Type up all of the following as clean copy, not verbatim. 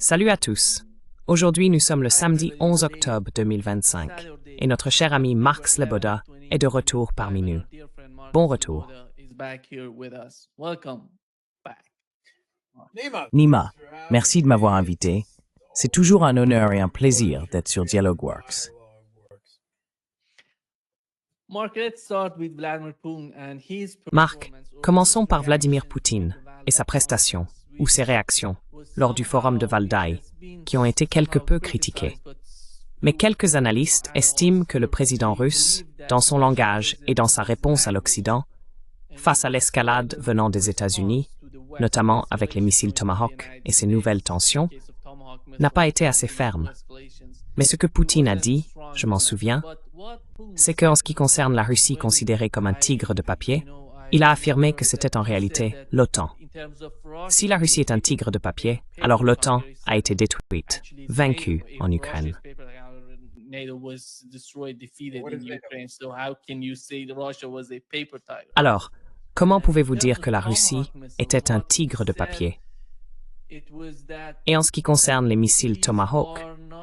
Salut à tous. Aujourd'hui, nous sommes le samedi 11 octobre 2025 et notre cher ami Mark Sleboda est de retour parmi nous. Bon retour. Nima, merci de m'avoir invité. C'est toujours un honneur et un plaisir d'être sur Dialogueworks. Mark, commençons par Vladimir Poutine et sa prestation, ou ses réactions, lors du forum de Valdai, qui ont été quelque peu critiquées. Mais quelques analystes estiment que le président russe, dans son langage et dans sa réponse à l'Occident, face à l'escalade venant des États-Unis, notamment avec les missiles Tomahawk et ses nouvelles tensions, n'a pas été assez ferme. Mais ce que Poutine a dit, je m'en souviens, c'est qu'en ce qui concerne la Russie considérée comme un tigre de papier, il a affirmé que c'était en réalité l'OTAN. Si la Russie est un tigre de papier, alors l'OTAN a été détruite, vaincue en Ukraine. Alors, comment pouvez-vous dire que la Russie était un tigre de papier? Et en ce qui concerne les missiles Tomahawk,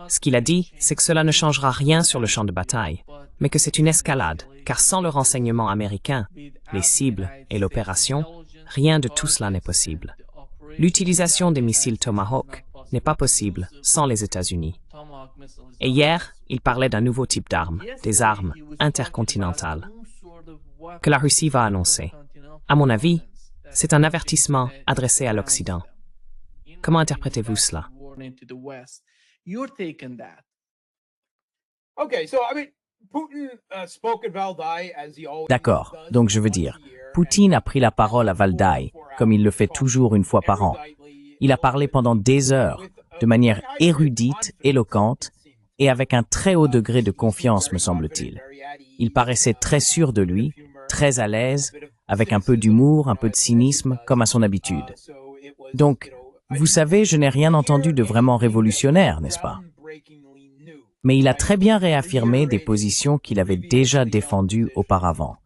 ce qu'il a dit, c'est que cela ne changera rien sur le champ de bataille, mais que c'est une escalade, car sans le renseignement américain, les cibles et l'opération, rien de tout cela n'est possible. L'utilisation des missiles Tomahawk n'est pas possible sans les États-Unis. Et hier, il parlait d'un nouveau type d'armes, des armes intercontinentales, que la Russie va annoncer. À mon avis, c'est un avertissement adressé à l'Occident. Comment interprétez-vous cela? D'accord, donc je veux dire, Poutine a pris la parole à Valdai, comme il le fait toujours une fois par an. Il a parlé pendant des heures, de manière érudite, éloquente, et avec un très haut degré de confiance, me semble-t-il. Il paraissait très sûr de lui, très à l'aise, avec un peu d'humour, un peu de cynisme, comme à son habitude. Donc, vous savez, je n'ai rien entendu de vraiment révolutionnaire, n'est-ce pas? Mais il a très bien réaffirmé des positions qu'il avait déjà défendues auparavant.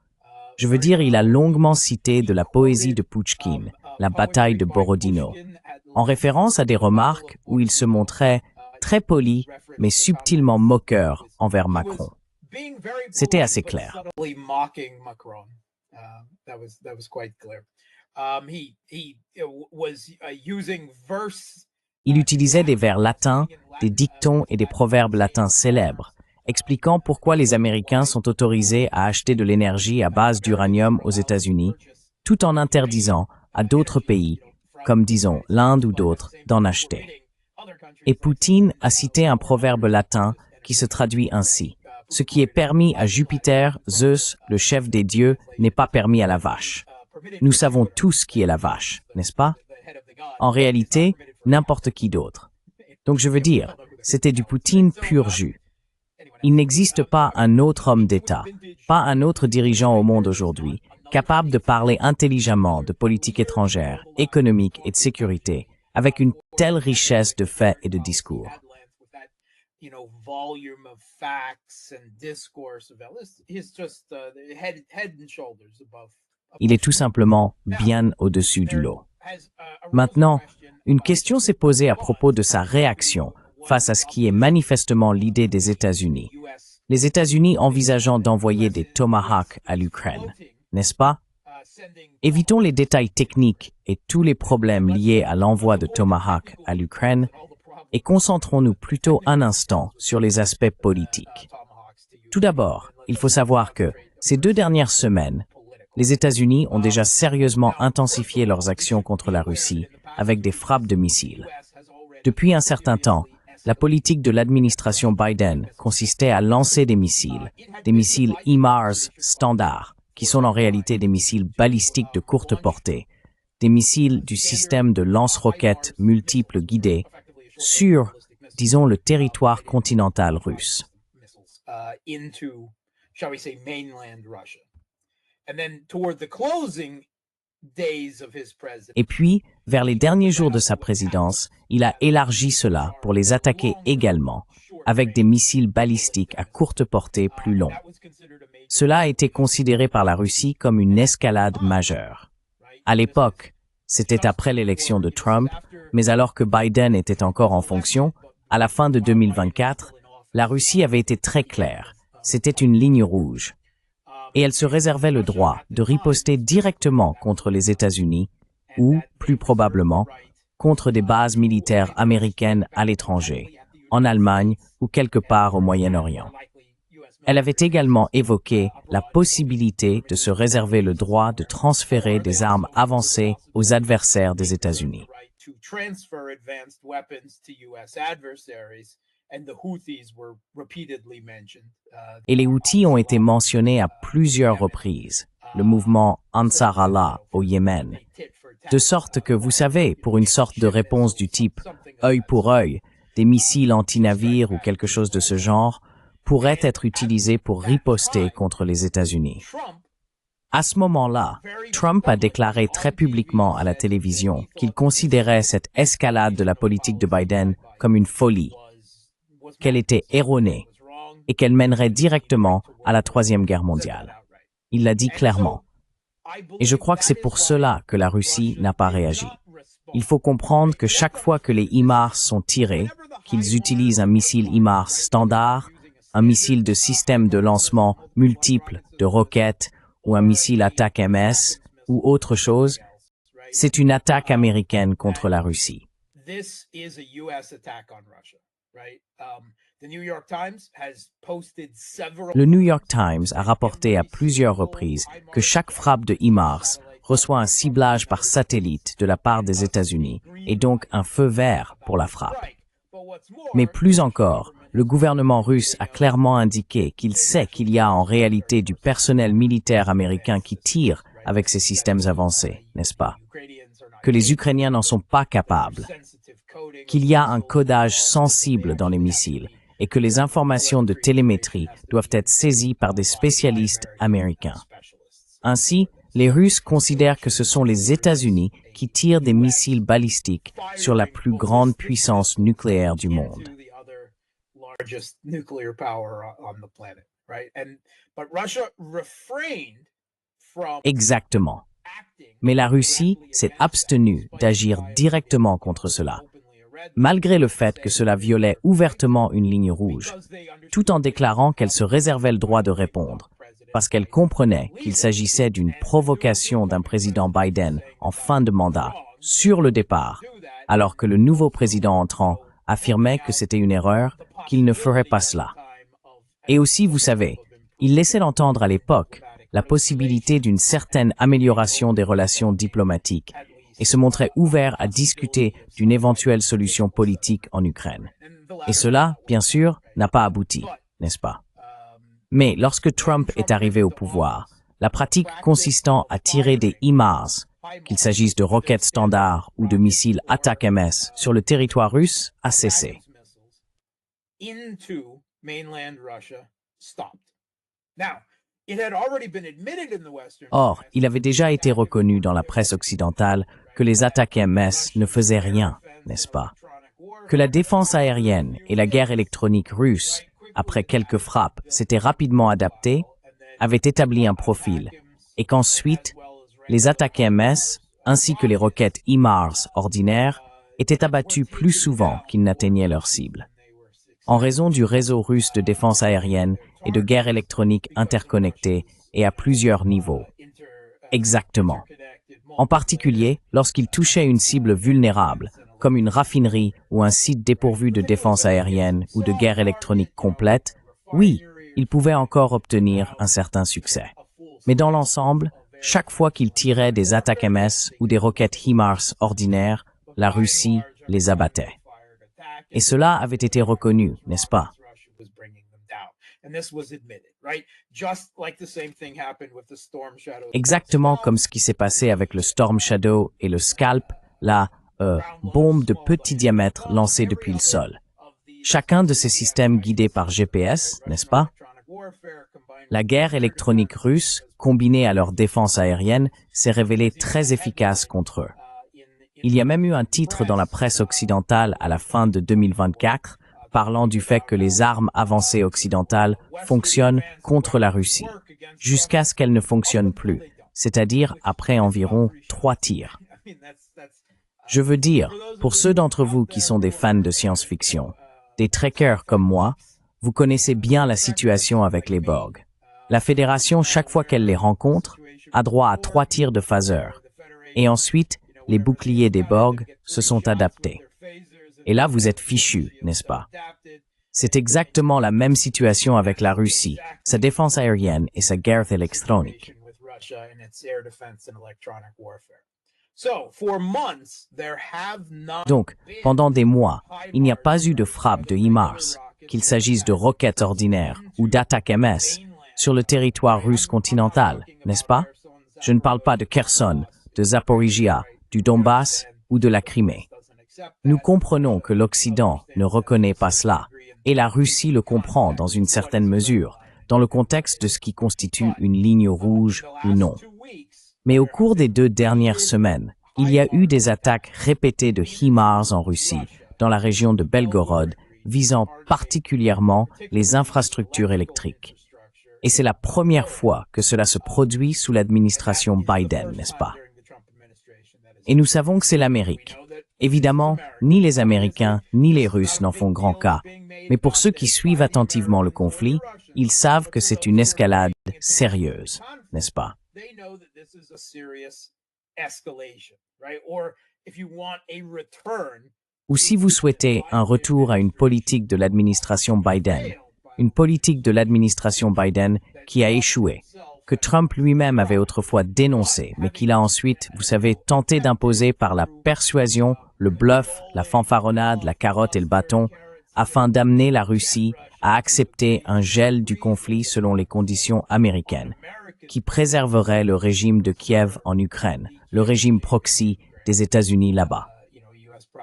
Je veux dire, il a longuement cité de la poésie de Pouchkine, la bataille de Borodino, en référence à des remarques où il se montrait très poli, mais subtilement moqueur envers Macron. C'était assez clair. Il utilisait des vers latins, des dictons et des proverbes latins célèbres, expliquant pourquoi les Américains sont autorisés à acheter de l'énergie à base d'uranium aux États-Unis, tout en interdisant à d'autres pays, comme disons l'Inde ou d'autres, d'en acheter. Et Poutine a cité un proverbe latin qui se traduit ainsi: « Ce qui est permis à Jupiter, Zeus, le chef des dieux, n'est pas permis à la vache. » Nous savons tous qui est la vache, n'est-ce pas? En réalité, n'importe qui d'autre. Donc je veux dire, c'était du Poutine pur jus. Il n'existe pas un autre homme d'État, pas un autre dirigeant au monde aujourd'hui, capable de parler intelligemment de politique étrangère, économique et de sécurité, avec une telle richesse de faits et de discours. Il est tout simplement bien au-dessus du lot. Maintenant, une question s'est posée à propos de sa réaction face à ce qui est manifestement l'idée des États-Unis. Les États-Unis envisageant d'envoyer des Tomahawk à l'Ukraine, n'est-ce pas? Évitons les détails techniques et tous les problèmes liés à l'envoi de Tomahawk à l'Ukraine et concentrons-nous plutôt un instant sur les aspects politiques. Tout d'abord, il faut savoir que, ces 2 dernières semaines, les États-Unis ont déjà sérieusement intensifié leurs actions contre la Russie avec des frappes de missiles. Depuis un certain temps, la politique de l'administration Biden consistait à lancer des missiles HIMARS standards, qui sont en réalité des missiles balistiques de courte portée, des missiles du système de lance-roquettes multiples guidés sur, disons, le territoire continental russe. Et puis, vers les derniers jours de sa présidence, il a élargi cela pour les attaquer également, avec des missiles balistiques à courte portée plus longs. Cela a été considéré par la Russie comme une escalade majeure. À l'époque, C'était après l'élection de Trump, mais alors que Biden était encore en fonction, à la fin de 2024, la Russie avait été très claire. C'était une ligne rouge. Et elle se réservait le droit de riposter directement contre les États-Unis ou, plus probablement, contre des bases militaires américaines à l'étranger, en Allemagne ou quelque part au Moyen-Orient. Elle avait également évoqué la possibilité de se réserver le droit de transférer des armes avancées aux adversaires des États-Unis. Et les Houthis ont été mentionnés à plusieurs reprises, le mouvement Ansar Allah au Yémen. De sorte que, vous savez, pour une sorte de réponse du type « œil pour œil », des missiles anti-navires ou quelque chose de ce genre pourraient être utilisés pour riposter contre les États-Unis. À ce moment-là, Trump a déclaré très publiquement à la télévision qu'il considérait cette escalade de la politique de Biden comme une folie, qu'elle était erronée et qu'elle mènerait directement à la Troisième Guerre mondiale. Il l'a dit clairement. Et je crois que c'est pour cela que la Russie n'a pas réagi. Il faut comprendre que chaque fois que les HIMARS sont tirés, qu'ils utilisent un missile HIMARS standard, un missile de système de lancement multiple de roquettes ou un missile attaque MS ou autre chose, c'est une attaque américaine contre la Russie. Le New York Times a rapporté à plusieurs reprises que chaque frappe de HIMARS reçoit un ciblage par satellite de la part des États-Unis et donc un feu vert pour la frappe. Mais plus encore, le gouvernement russe a clairement indiqué qu'il sait qu'il y a en réalité du personnel militaire américain qui tire avec ces systèmes avancés, n'est-ce pas? Que les Ukrainiens n'en sont pas capables, qu'il y a un codage sensible dans les missiles et que les informations de télémétrie doivent être saisies par des spécialistes américains. Ainsi, les Russes considèrent que ce sont les États-Unis qui tirent des missiles balistiques sur la plus grande puissance nucléaire du monde. Exactement. Mais la Russie s'est abstenue d'agir directement contre cela, malgré le fait que cela violait ouvertement une ligne rouge, tout en déclarant qu'elle se réservait le droit de répondre, parce qu'elle comprenait qu'il s'agissait d'une provocation d'un président Biden en fin de mandat, sur le départ, alors que le nouveau président entrant affirmait que c'était une erreur, qu'il ne ferait pas cela. Et aussi, vous savez, il laissait entendre à l'époque la possibilité d'une certaine amélioration des relations diplomatiques et se montrait ouvert à discuter d'une éventuelle solution politique en Ukraine. Et cela, bien sûr, n'a pas abouti, n'est-ce pas? Mais lorsque Trump est arrivé au pouvoir, la pratique consistant à tirer des HIMARS, qu'il s'agisse de roquettes standards ou de missiles ATACMS sur le territoire russe, a cessé. Or, il avait déjà été reconnu dans la presse occidentale que les attaques MS ne faisaient rien, n'est-ce pas? Que la défense aérienne et la guerre électronique russe, après quelques frappes, s'étaient rapidement adaptées, avaient établi un profil, et qu'ensuite, les attaques MS, ainsi que les roquettes HIMARS ordinaires, étaient abattues plus souvent qu'ils n'atteignaient leur cible. En raison du réseau russe de défense aérienne et de guerre électronique interconnectée et à plusieurs niveaux. Exactement. En particulier, lorsqu'il touchait une cible vulnérable, comme une raffinerie ou un site dépourvu de défense aérienne ou de guerre électronique complète, oui, il pouvait encore obtenir un certain succès. Mais dans l'ensemble, chaque fois qu'il tirait des attaques MS ou des roquettes HIMARS ordinaires, la Russie les abattait. Et cela avait été reconnu, n'est-ce pas? Exactement comme ce qui s'est passé avec le Storm Shadow et le Scalp, la bombe de petit diamètre lancée depuis le sol. Chacun de ces systèmes guidés par GPS, n'est-ce pas? La guerre électronique russe, combinée à leur défense aérienne, s'est révélée très efficace contre eux. Il y a même eu un titre dans la presse occidentale à la fin de 2024 parlant du fait que les armes avancées occidentales fonctionnent contre la Russie, jusqu'à ce qu'elles ne fonctionnent plus, c'est-à-dire après environ 3 tirs. Je veux dire, pour ceux d'entre vous qui sont des fans de science-fiction, des trekkers comme moi, vous connaissez bien la situation avec les Borg. La Fédération, chaque fois qu'elle les rencontre, a droit à 3 tirs de phaser. Et ensuite, les boucliers des Borg se sont adaptés. Et là, vous êtes fichus, n'est-ce pas? C'est exactement la même situation avec la Russie, sa défense aérienne et sa guerre électronique. Donc, pendant des mois, il n'y a pas eu de frappe de HIMARS, qu'il s'agisse de roquettes ordinaires ou d'attaques MS, sur le territoire russe continental, n'est-ce pas? Je ne parle pas de Kherson, de Zaporizhia, du Donbass ou de la Crimée. Nous comprenons que l'Occident ne reconnaît pas cela, et la Russie le comprend dans une certaine mesure, dans le contexte de ce qui constitue une ligne rouge ou non. Mais au cours des 2 dernières semaines, il y a eu des attaques répétées de HIMARS en Russie, dans la région de Belgorod, visant particulièrement les infrastructures électriques. Et c'est la première fois que cela se produit sous l'administration Biden, n'est-ce pas? Et nous savons que c'est l'Amérique. Évidemment, ni les Américains ni les Russes n'en font grand cas, mais pour ceux qui suivent attentivement le conflit, ils savent que c'est une escalade sérieuse, n'est-ce pas? Ou si vous souhaitez un retour à une politique de l'administration Biden, une politique de l'administration Biden qui a échoué, que Trump lui-même avait autrefois dénoncé, mais qu'il a ensuite, vous savez, tenté d'imposer par la persuasion, le bluff, la fanfaronnade, la carotte et le bâton, afin d'amener la Russie à accepter un gel du conflit selon les conditions américaines, qui préserverait le régime de Kiev en Ukraine, le régime proxy des États-Unis là-bas.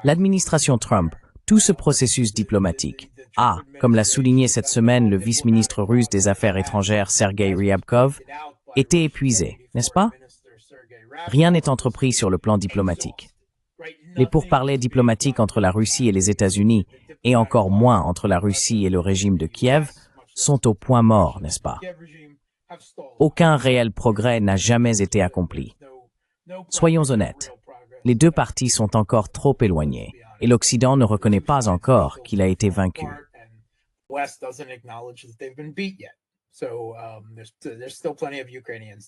L'administration Trump, tout ce processus diplomatique, a, comme l'a souligné cette semaine le vice-ministre russe des Affaires étrangères Sergei Ryabkov, été épuisé, n'est-ce pas? Rien n'est entrepris sur le plan diplomatique. Les pourparlers diplomatiques entre la Russie et les États-Unis, et encore moins entre la Russie et le régime de Kiev, sont au point mort, n'est-ce pas? Aucun réel progrès n'a jamais été accompli. Soyons honnêtes, les 2 parties sont encore trop éloignées, et l'Occident ne reconnaît pas encore qu'il a été vaincu.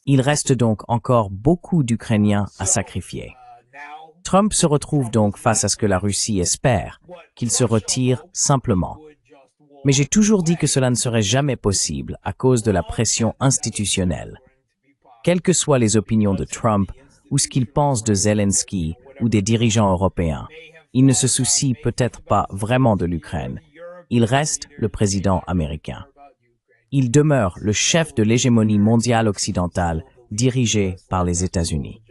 Il reste donc encore beaucoup d'Ukrainiens à sacrifier. Trump se retrouve donc face à ce que la Russie espère, qu'il se retire simplement. Mais j'ai toujours dit que cela ne serait jamais possible à cause de la pression institutionnelle. Quelles que soient les opinions de Trump ou ce qu'il pense de Zelensky ou des dirigeants européens, il ne se soucie peut-être pas vraiment de l'Ukraine. Il reste le président américain. Il demeure le chef de l'hégémonie mondiale occidentale dirigée par les États-Unis.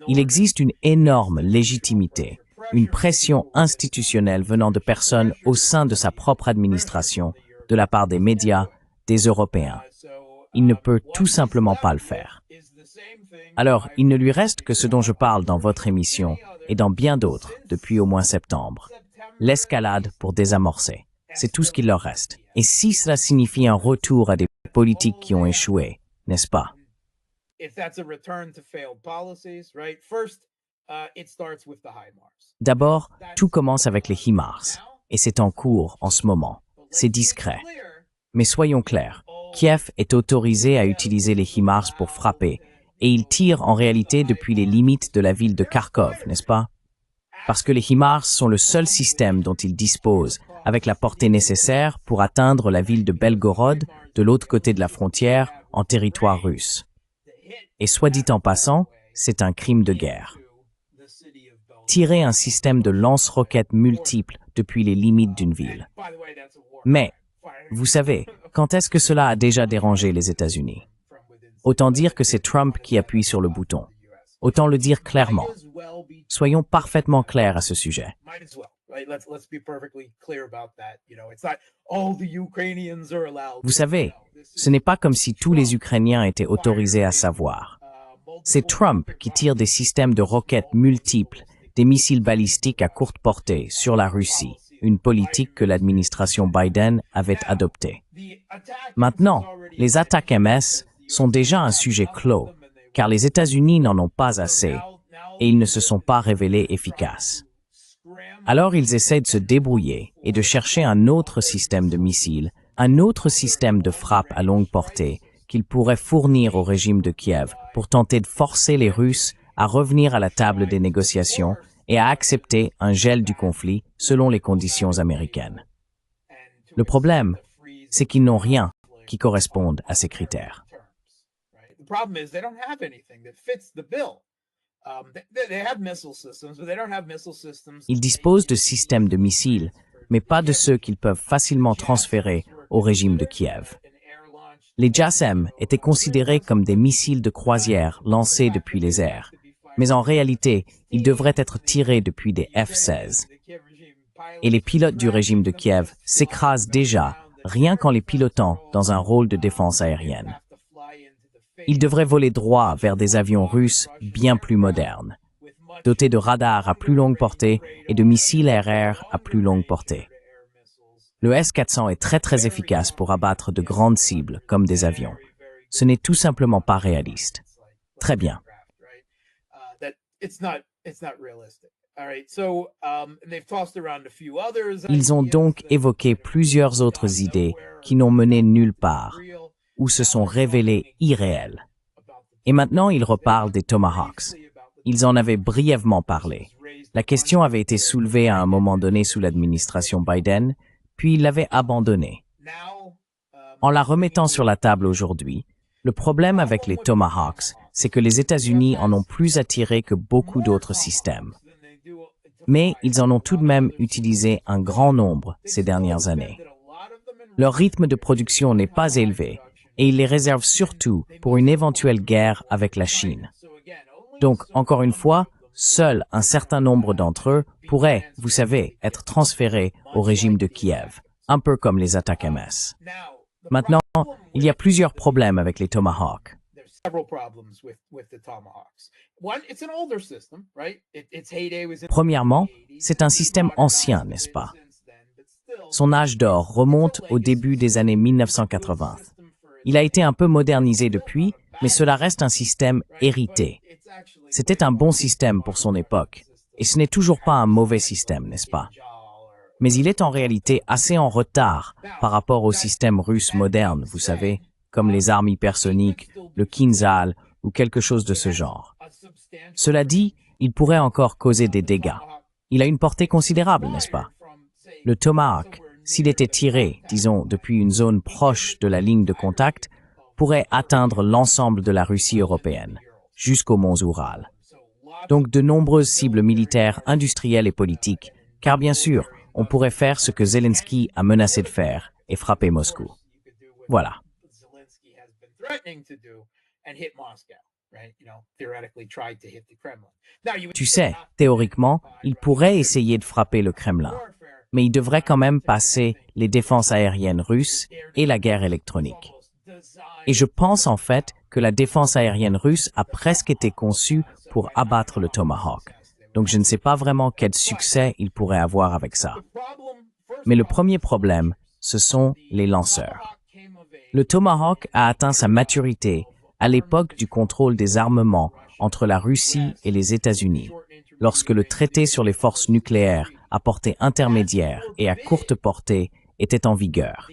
Il existe une énorme légitimité, une pression institutionnelle venant de personnes au sein de sa propre administration, de la part des médias, des Européens. Il ne peut tout simplement pas le faire. Alors, il ne lui reste que ce dont je parle dans votre émission et dans bien d'autres depuis au moins septembre. L'escalade pour désamorcer. C'est tout ce qu'il leur reste. Et si cela signifie un retour à des politiques qui ont échoué, n'est-ce pas? D'abord, tout commence avec les HIMARS, et c'est en cours en ce moment. C'est discret. Mais soyons clairs, Kiev est autorisé à utiliser les HIMARS pour frapper, et il tire en réalité depuis les limites de la ville de Kharkov, n'est-ce pas? Parce que les HIMARS sont le seul système dont il dispose, avec la portée nécessaire pour atteindre la ville de Belgorod, de l'autre côté de la frontière, en territoire russe. Et soit dit en passant, c'est un crime de guerre. Tirer un système de lance-roquettes multiples depuis les limites d'une ville. Mais, vous savez, quand est-ce que cela a déjà dérangé les États-Unis? Autant dire que c'est Trump qui appuie sur le bouton. Autant le dire clairement. Soyons parfaitement clairs à ce sujet. Vous savez, ce n'est pas comme si tous les Ukrainiens étaient autorisés à savoir. C'est Trump qui tire des systèmes de roquettes multiples, des missiles balistiques à courte portée sur la Russie, une politique que l'administration Biden avait adoptée. Maintenant, les attaques MS sont déjà un sujet clos, car les États-Unis n'en ont pas assez, et ils ne se sont pas révélés efficaces. Alors ils essaient de se débrouiller et de chercher un autre système de missiles, un autre système de frappe à longue portée qu'ils pourraient fournir au régime de Kiev pour tenter de forcer les Russes à revenir à la table des négociations et à accepter un gel du conflit selon les conditions américaines. Le problème, c'est qu'ils n'ont rien qui corresponde à ces critères. Ils disposent de systèmes de missiles, mais pas de ceux qu'ils peuvent facilement transférer au régime de Kiev. Les JASSM étaient considérés comme des missiles de croisière lancés depuis les airs, mais en réalité, ils devraient être tirés depuis des F-16. Et les pilotes du régime de Kiev s'écrasent déjà, rien qu'en les pilotant dans un rôle de défense aérienne. Ils devraient voler droit vers des avions russes bien plus modernes, dotés de radars à plus longue portée et de missiles air-air à plus longue portée. Le S-400 est très efficace pour abattre de grandes cibles comme des avions. Ce n'est tout simplement pas réaliste. Très bien. Ils ont donc évoqué plusieurs autres idées qui n'ont mené nulle part, ou se sont révélées irréelles. Et maintenant, ils reparlent des Tomahawks. Ils en avaient brièvement parlé. La question avait été soulevée à un moment donné sous l'administration Biden, puis ils l'avaient abandonnée. En la remettant sur la table aujourd'hui, le problème avec les Tomahawks, c'est que les États-Unis en ont plus attiré que beaucoup d'autres systèmes. Mais ils en ont tout de même utilisé un grand nombre ces dernières années. Leur rythme de production n'est pas élevé, et ils les réservent surtout pour une éventuelle guerre avec la Chine. Donc, encore une fois, seul un certain nombre d'entre eux pourraient, vous savez, être transférés au régime de Kiev, un peu comme les attaques MS. Maintenant, il y a plusieurs problèmes avec les Tomahawks. Premièrement, c'est un système ancien, n'est-ce pas? Son âge d'or remonte au début des années 1980. Il a été un peu modernisé depuis, mais cela reste un système hérité. C'était un bon système pour son époque, et ce n'est toujours pas un mauvais système, n'est-ce pas? Mais il est en réalité assez en retard par rapport au système russe moderne, vous savez, comme les armes hypersoniques, le Kinzhal ou quelque chose de ce genre. Cela dit, il pourrait encore causer des dégâts. Il a une portée considérable, n'est-ce pas? Le Tomahawk, s'il était tiré, disons, depuis une zone proche de la ligne de contact, pourrait atteindre l'ensemble de la Russie européenne, jusqu'aux monts Oural. Donc de nombreuses cibles militaires, industrielles et politiques, car bien sûr, on pourrait faire ce que Zelensky a menacé de faire et frapper Moscou. Voilà. Tu sais, théoriquement, il pourrait essayer de frapper le Kremlin, mais il devrait quand même passer les défenses aériennes russes et la guerre électronique. Et je pense en fait que la défense aérienne russe a presque été conçue pour abattre le Tomahawk. Donc je ne sais pas vraiment quel succès il pourrait avoir avec ça. Mais le premier problème, ce sont les lanceurs. Le Tomahawk a atteint sa maturité à l'époque du contrôle des armements entre la Russie et les États-Unis, lorsque le traité sur les forces nucléaires à portée intermédiaire et à courte portée était en vigueur.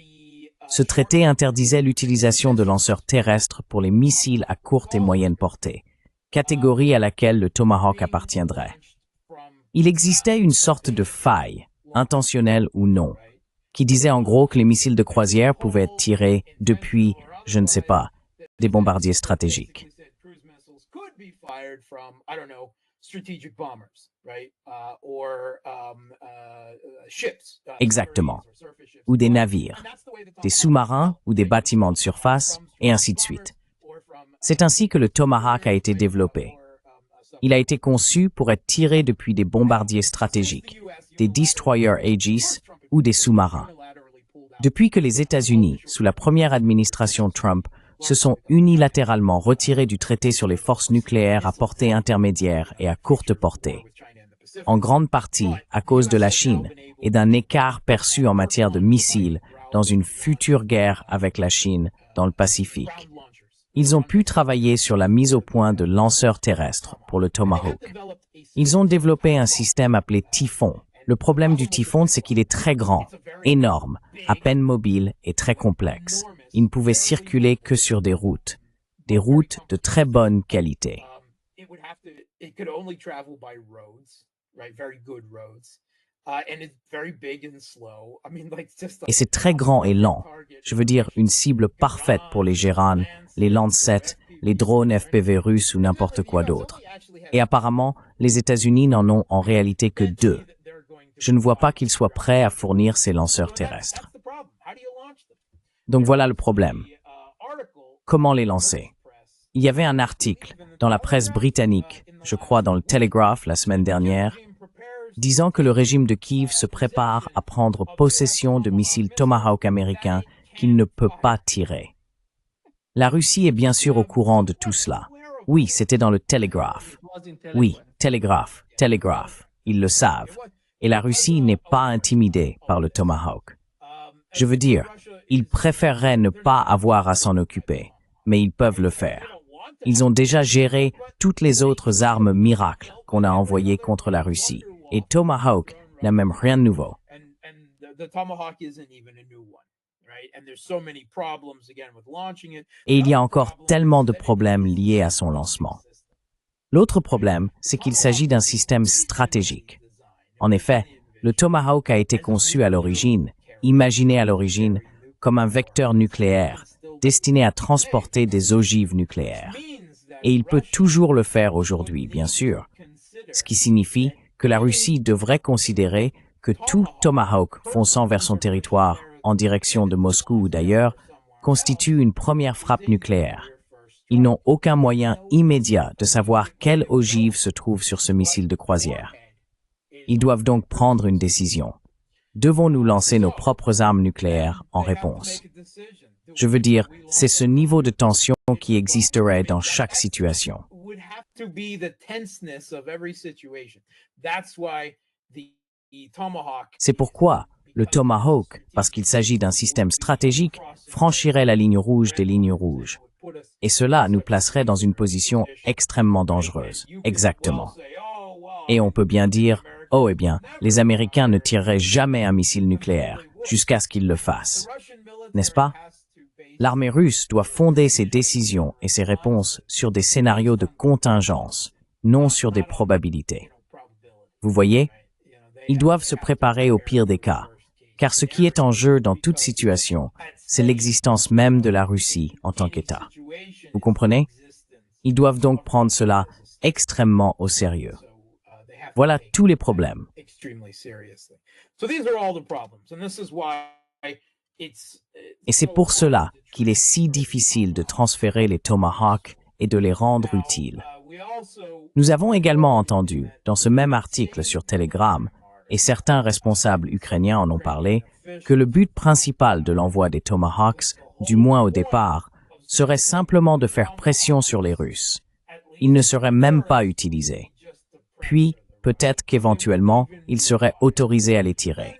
Ce traité interdisait l'utilisation de lanceurs terrestres pour les missiles à courte et moyenne portée, catégorie à laquelle le Tomahawk appartiendrait. Il existait une sorte de faille, intentionnelle ou non, qui disait en gros que les missiles de croisière pouvaient être tirés depuis, je ne sais pas, des bombardiers stratégiques. Exactement. Ou des navires, des sous-marins ou des bâtiments de surface, et ainsi de suite. C'est ainsi que le Tomahawk a été développé. Il a été conçu pour être tiré depuis des bombardiers stratégiques, des destroyers Aegis ou des sous-marins. Depuis que les États-Unis, sous la première administration Trump, se sont unilatéralement retirés du traité sur les forces nucléaires à portée intermédiaire et à courte portée, en grande partie à cause de la Chine et d'un écart perçu en matière de missiles dans une future guerre avec la Chine dans le Pacifique. Ils ont pu travailler sur la mise au point de lanceurs terrestres pour le Tomahawk. Ils ont développé un système appelé Typhon. Le problème du Typhon, c'est qu'il est très grand, énorme, à peine mobile et très complexe. Il ne pouvait circuler que sur des routes de très bonne qualité. Et c'est très grand et lent. Je veux dire, une cible parfaite pour les Géran, les Lancet, les drones FPV russes ou n'importe quoi d'autre. Et apparemment, les États-Unis n'en ont en réalité que 2. Je ne vois pas qu'ils soient prêts à fournir ces lanceurs terrestres. Donc voilà le problème. Comment les lancer? Il y avait un article dans la presse britannique, je crois dans le Telegraph la semaine dernière, disant que le régime de Kiev se prépare à prendre possession de missiles Tomahawk américains qu'il ne peut pas tirer. La Russie est bien sûr au courant de tout cela. Oui, c'était dans le Telegraph. Oui, Telegraph. Ils le savent. Et la Russie n'est pas intimidée par le Tomahawk. Je veux dire, ils préféreraient ne pas avoir à s'en occuper, mais ils peuvent le faire. Ils ont déjà géré toutes les autres armes miracles qu'on a envoyées contre la Russie. Et Tomahawk n'a même rien de nouveau. Et il y a encore tellement de problèmes liés à son lancement. L'autre problème, c'est qu'il s'agit d'un système stratégique. En effet, le Tomahawk a été conçu à l'origine, imaginé à l'origine, comme un vecteur nucléaire, destiné à transporter des ogives nucléaires. Et il peut toujours le faire aujourd'hui, bien sûr. Ce qui signifie que la Russie devrait considérer que tout Tomahawk fonçant vers son territoire, en direction de Moscou ou d'ailleurs, constitue une première frappe nucléaire. Ils n'ont aucun moyen immédiat de savoir quelle ogive se trouve sur ce missile de croisière. Ils doivent donc prendre une décision. Devons-nous lancer nos propres armes nucléaires en réponse? Je veux dire, c'est ce niveau de tension qui existerait dans chaque situation. C'est pourquoi le Tomahawk, parce qu'il s'agit d'un système stratégique, franchirait la ligne rouge des lignes rouges. Et cela nous placerait dans une position extrêmement dangereuse. Exactement. Et on peut bien dire, oh eh bien, les Américains ne tireraient jamais un missile nucléaire, jusqu'à ce qu'ils le fassent. N'est-ce pas? L'armée russe doit fonder ses décisions et ses réponses sur des scénarios de contingence, non sur des probabilités. Vous voyez? Ils doivent se préparer au pire des cas, car ce qui est en jeu dans toute situation, c'est l'existence même de la Russie en tant qu'État. Vous comprenez? Ils doivent donc prendre cela extrêmement au sérieux. Voilà tous les problèmes. Et c'est pour cela qu'il est si difficile de transférer les Tomahawks et de les rendre utiles. Nous avons également entendu, dans ce même article sur Telegram, et certains responsables ukrainiens en ont parlé, que le but principal de l'envoi des Tomahawks, du moins au départ, serait simplement de faire pression sur les Russes. Ils ne seraient même pas utilisés. Puis, peut-être qu'éventuellement, ils seraient autorisés à les tirer.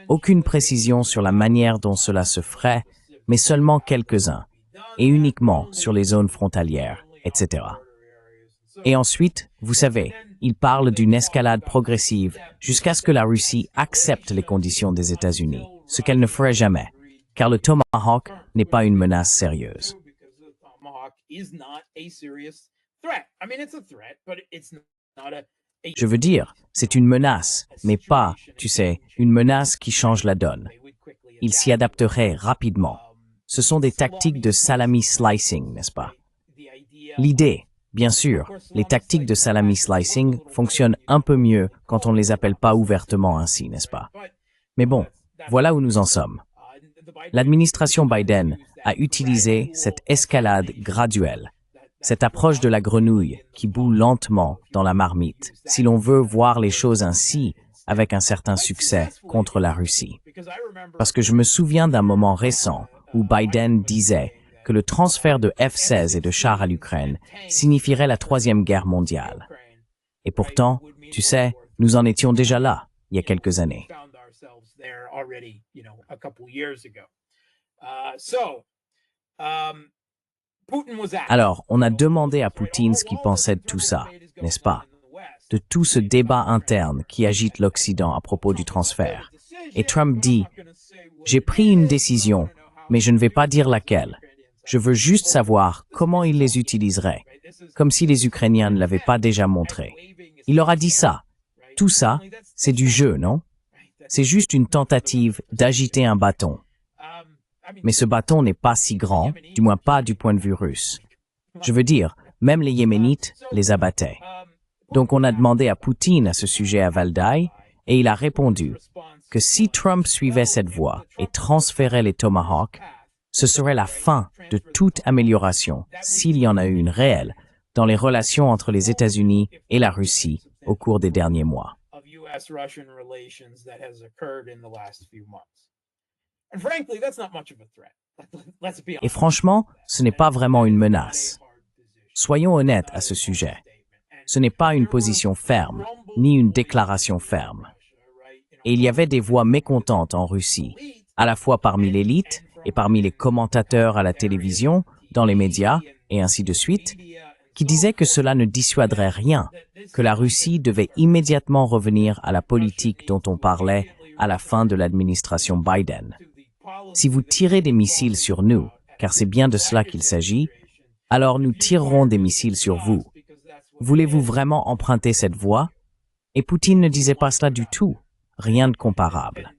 Aucune précision sur la manière dont cela se ferait, mais seulement quelques-uns, et uniquement sur les zones frontalières, etc. Et ensuite, vous savez, il parle d'une escalade progressive jusqu'à ce que la Russie accepte les conditions des États-Unis, ce qu'elle ne ferait jamais, car le Tomahawk n'est pas une menace sérieuse. Je veux dire, c'est une menace, mais pas, tu sais, une menace qui change la donne. Il s'y adapterait rapidement. Ce sont des tactiques de salami slicing, n'est-ce pas? L'idée, bien sûr, les tactiques de salami slicing fonctionnent un peu mieux quand on ne les appelle pas ouvertement ainsi, n'est-ce pas? Mais bon, voilà où nous en sommes. L'administration Biden a utilisé cette escalade graduelle, cette approche de la grenouille qui bout lentement dans la marmite, si l'on veut voir les choses ainsi, avec un certain succès contre la Russie. Parce que je me souviens d'un moment récent où Biden disait que le transfert de F-16 et de chars à l'Ukraine signifierait la Troisième Guerre mondiale. Et pourtant, tu sais, nous en étions déjà là, il y a quelques années. Alors, on a demandé à Poutine ce qu'il pensait de tout ça, n'est-ce pas? De tout ce débat interne qui agite l'Occident à propos du transfert. Et Trump dit, « J'ai pris une décision, mais je ne vais pas dire laquelle. Je veux juste savoir comment il les utiliserait, comme si les Ukrainiens ne l'avaient pas déjà montré. » Il leur a dit ça. Tout ça, c'est du jeu, non? C'est juste une tentative d'agiter un bâton. Mais ce bâton n'est pas si grand, du moins pas du point de vue russe. Je veux dire, même les Yéménites les abattaient. Donc on a demandé à Poutine à ce sujet à Valdai, et il a répondu que si Trump suivait cette voie et transférait les Tomahawks, ce serait la fin de toute amélioration, s'il y en a eu une réelle, dans les relations entre les États-Unis et la Russie au cours des derniers mois. Et franchement, ce n'est pas vraiment une menace. Soyons honnêtes à ce sujet. Ce n'est pas une position ferme, ni une déclaration ferme. Et il y avait des voix mécontentes en Russie, à la fois parmi l'élite et parmi les commentateurs à la télévision, dans les médias, et ainsi de suite, qui disaient que cela ne dissuaderait rien, que la Russie devait immédiatement revenir à la politique dont on parlait à la fin de l'administration Biden. Si vous tirez des missiles sur nous, car c'est bien de cela qu'il s'agit, alors nous tirerons des missiles sur vous. Voulez-vous vraiment emprunter cette voie? Et Poutine ne disait pas cela du tout, rien de comparable.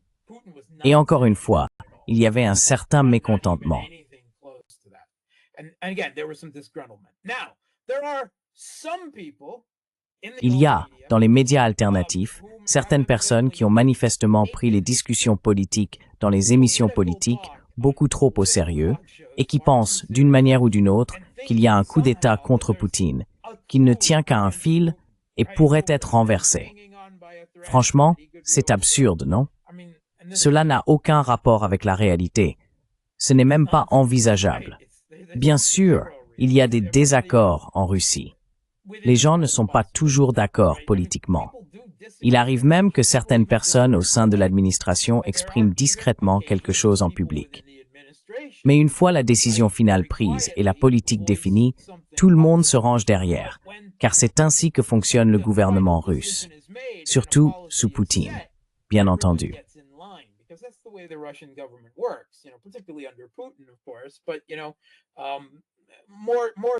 Et encore une fois, il y avait un certain mécontentement. Il y a, dans les médias alternatifs, certaines personnes qui ont manifestement pris les discussions politiques dans les émissions politiques beaucoup trop au sérieux et qui pensent, d'une manière ou d'une autre, qu'il y a un coup d'État contre Poutine, qu'il ne tient qu'à un fil et pourrait être renversé. Franchement, c'est absurde, non? Cela n'a aucun rapport avec la réalité. Ce n'est même pas envisageable. Bien sûr, il y a des désaccords en Russie. Les gens ne sont pas toujours d'accord politiquement. Il arrive même que certaines personnes au sein de l'administration expriment discrètement quelque chose en public. Mais une fois la décision finale prise et la politique définie, tout le monde se range derrière, car c'est ainsi que fonctionne le gouvernement russe, surtout sous Poutine, bien entendu.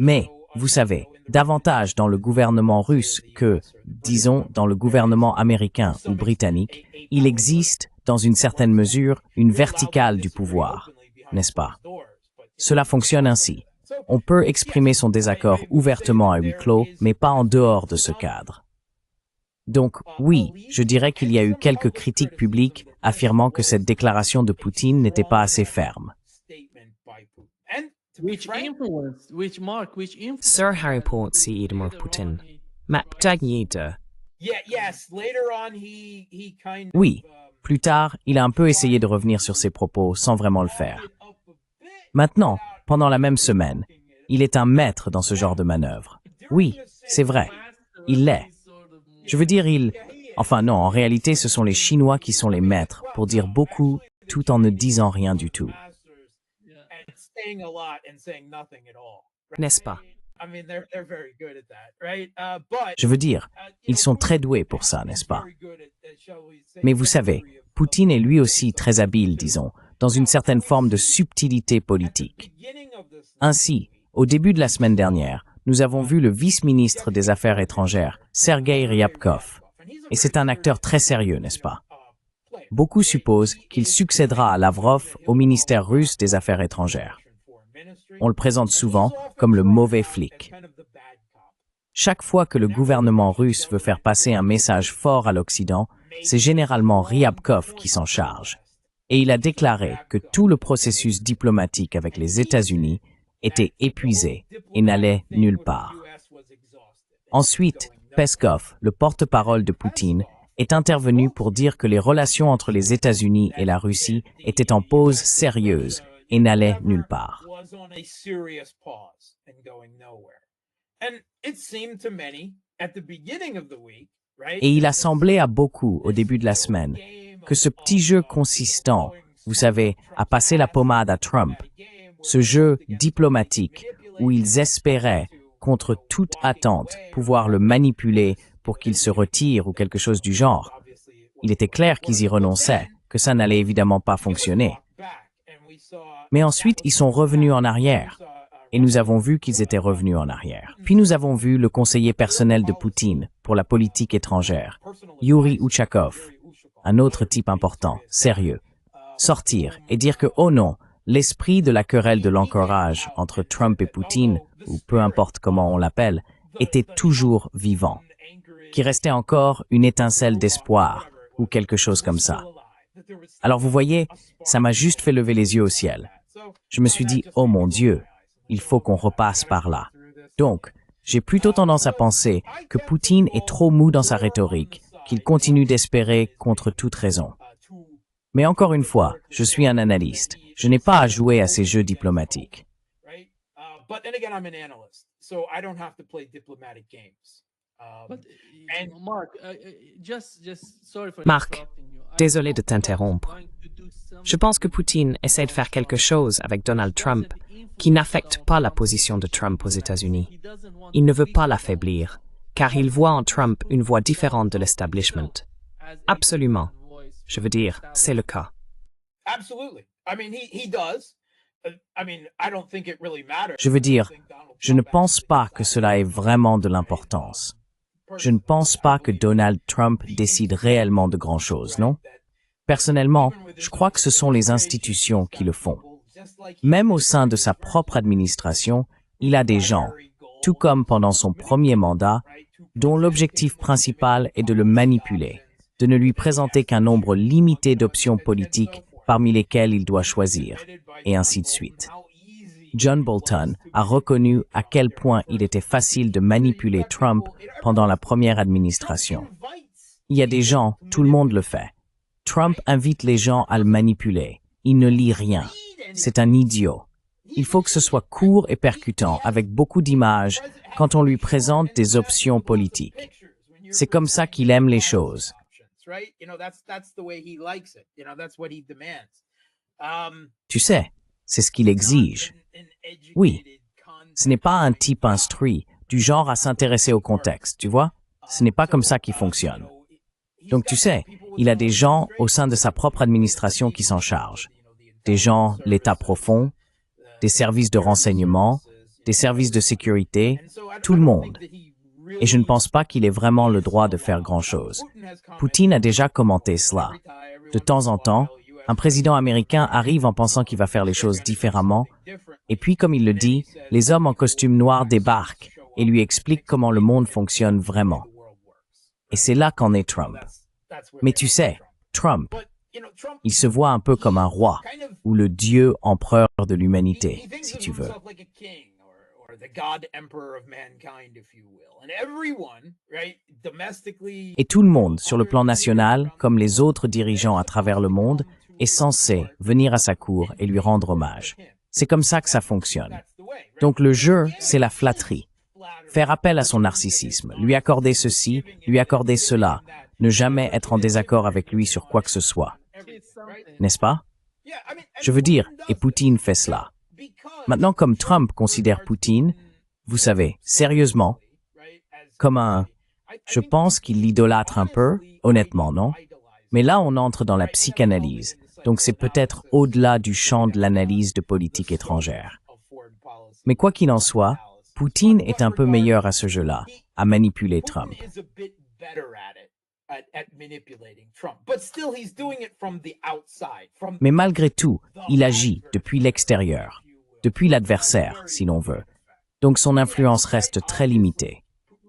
Mais, vous savez, davantage dans le gouvernement russe que, disons, dans le gouvernement américain ou britannique, il existe, dans une certaine mesure, une verticale du pouvoir, n'est-ce pas? Cela fonctionne ainsi. On peut exprimer son désaccord ouvertement à huis clos, mais pas en dehors de ce cadre. Donc, oui, je dirais qu'il y a eu quelques critiques publiques affirmant que cette déclaration de Poutine n'était pas assez ferme. Sir Harry Port si Edmund Putin. Oui, plus tard, il a un peu essayé de revenir sur ses propos sans vraiment le faire. Maintenant, pendant la même semaine, il est un maître dans ce genre de manœuvre. Oui, c'est vrai, il l'est. Je veux dire, Enfin non, en réalité, ce sont les Chinois qui sont les maîtres pour dire beaucoup tout en ne disant rien du tout. N'est-ce pas? Je veux dire, ils sont très doués pour ça, n'est-ce pas? Mais vous savez, Poutine est lui aussi très habile, disons, dans une certaine forme de subtilité politique. Ainsi, au début de la semaine dernière, nous avons vu le vice-ministre des Affaires étrangères, Sergei Ryabkov. Et c'est un acteur très sérieux, n'est-ce pas? Beaucoup supposent qu'il succédera à Lavrov au ministère russe des Affaires étrangères. On le présente souvent comme le mauvais flic. Chaque fois que le gouvernement russe veut faire passer un message fort à l'Occident, c'est généralement Ryabkov qui s'en charge. Et il a déclaré que tout le processus diplomatique avec les États-Unis était épuisé et n'allait nulle part. Ensuite, Peskov, le porte-parole de Poutine, est intervenu pour dire que les relations entre les États-Unis et la Russie étaient en pause sérieuse et n'allaient nulle part. Et il a semblé à beaucoup, au début de la semaine, que ce petit jeu consistant, vous savez, à passer la pommade à Trump, ce jeu diplomatique, où ils espéraient, contre toute attente, pouvoir le manipuler pour qu'il se retire ou quelque chose du genre. Il était clair qu'ils y renonçaient, que ça n'allait évidemment pas fonctionner. Mais ensuite, ils sont revenus en arrière. Et nous avons vu qu'ils étaient revenus en arrière. Puis nous avons vu le conseiller personnel de Poutine pour la politique étrangère, Yuri Ushakov, un autre type important, sérieux, sortir et dire que, oh non, l'esprit de la querelle de l'encourage entre Trump et Poutine, ou peu importe comment on l'appelle, était toujours vivant, qu'il restait encore une étincelle d'espoir, ou quelque chose comme ça. Alors vous voyez, ça m'a juste fait lever les yeux au ciel. Je me suis dit, oh mon Dieu, il faut qu'on repasse par là. Donc, j'ai plutôt tendance à penser que Poutine est trop mou dans sa rhétorique, qu'il continue d'espérer contre toute raison. Mais encore une fois, je suis un analyste. Je n'ai pas à jouer à ces jeux diplomatiques. Marc, désolé de t'interrompre. Je pense que Poutine essaie de faire quelque chose avec Donald Trump qui n'affecte pas la position de Trump aux États-Unis. Il ne veut pas l'affaiblir, car il voit en Trump une voix différente de l'establishment. Absolument. Je veux dire, c'est le cas. Je veux dire, je ne pense pas que cela ait vraiment de l'importance. Je ne pense pas que Donald Trump décide réellement de grand-chose, non? Personnellement, je crois que ce sont les institutions qui le font. Même au sein de sa propre administration, il a des gens, tout comme pendant son premier mandat, dont l'objectif principal est de le manipuler, de ne lui présenter qu'un nombre limité d'options politiques parmi lesquelles il doit choisir, et ainsi de suite. John Bolton a reconnu à quel point il était facile de manipuler Trump pendant la première administration. Il y a des gens, tout le monde le fait. Trump invite les gens à le manipuler. Il ne lit rien. C'est un idiot. Il faut que ce soit court et percutant, avec beaucoup d'images, quand on lui présente des options politiques. C'est comme ça qu'il aime les choses. Tu sais, c'est ce qu'il exige. Oui, ce n'est pas un type instruit, du genre à s'intéresser au contexte, tu vois? Ce n'est pas comme ça qu'il fonctionne. Donc tu sais, il a des gens au sein de sa propre administration qui s'en chargent. Des gens, l'État profond, des services de renseignement, des services de sécurité, tout le monde. Et je ne pense pas qu'il ait vraiment le droit de faire grand-chose. Poutine a déjà commenté cela. De temps en temps, un président américain arrive en pensant qu'il va faire les choses différemment, et puis, comme il le dit, les hommes en costume noir débarquent et lui expliquent comment le monde fonctionne vraiment. Et c'est là qu'en est Trump. Mais tu sais, Trump, il se voit un peu comme un roi, ou le dieu empereur de l'humanité, si tu veux. Et tout le monde, sur le plan national, comme les autres dirigeants à travers le monde, est censé venir à sa cour et lui rendre hommage. C'est comme ça que ça fonctionne. Donc le jeu, c'est la flatterie. Faire appel à son narcissisme, lui accorder ceci, lui accorder cela, ne jamais être en désaccord avec lui sur quoi que ce soit. N'est-ce pas? Je veux dire, et Poutine fait cela. Maintenant, comme Trump considère Poutine, vous savez, sérieusement, comme un... Je pense qu'il l'idolâtre un peu, honnêtement, non? Mais là, on entre dans la psychanalyse, donc c'est peut-être au-delà du champ de l'analyse de politique étrangère. Mais quoi qu'il en soit, Poutine est un peu meilleur à ce jeu-là, à manipuler Trump. Mais malgré tout, il agit depuis l'extérieur, depuis l'adversaire, si l'on veut. Donc son influence reste très limitée.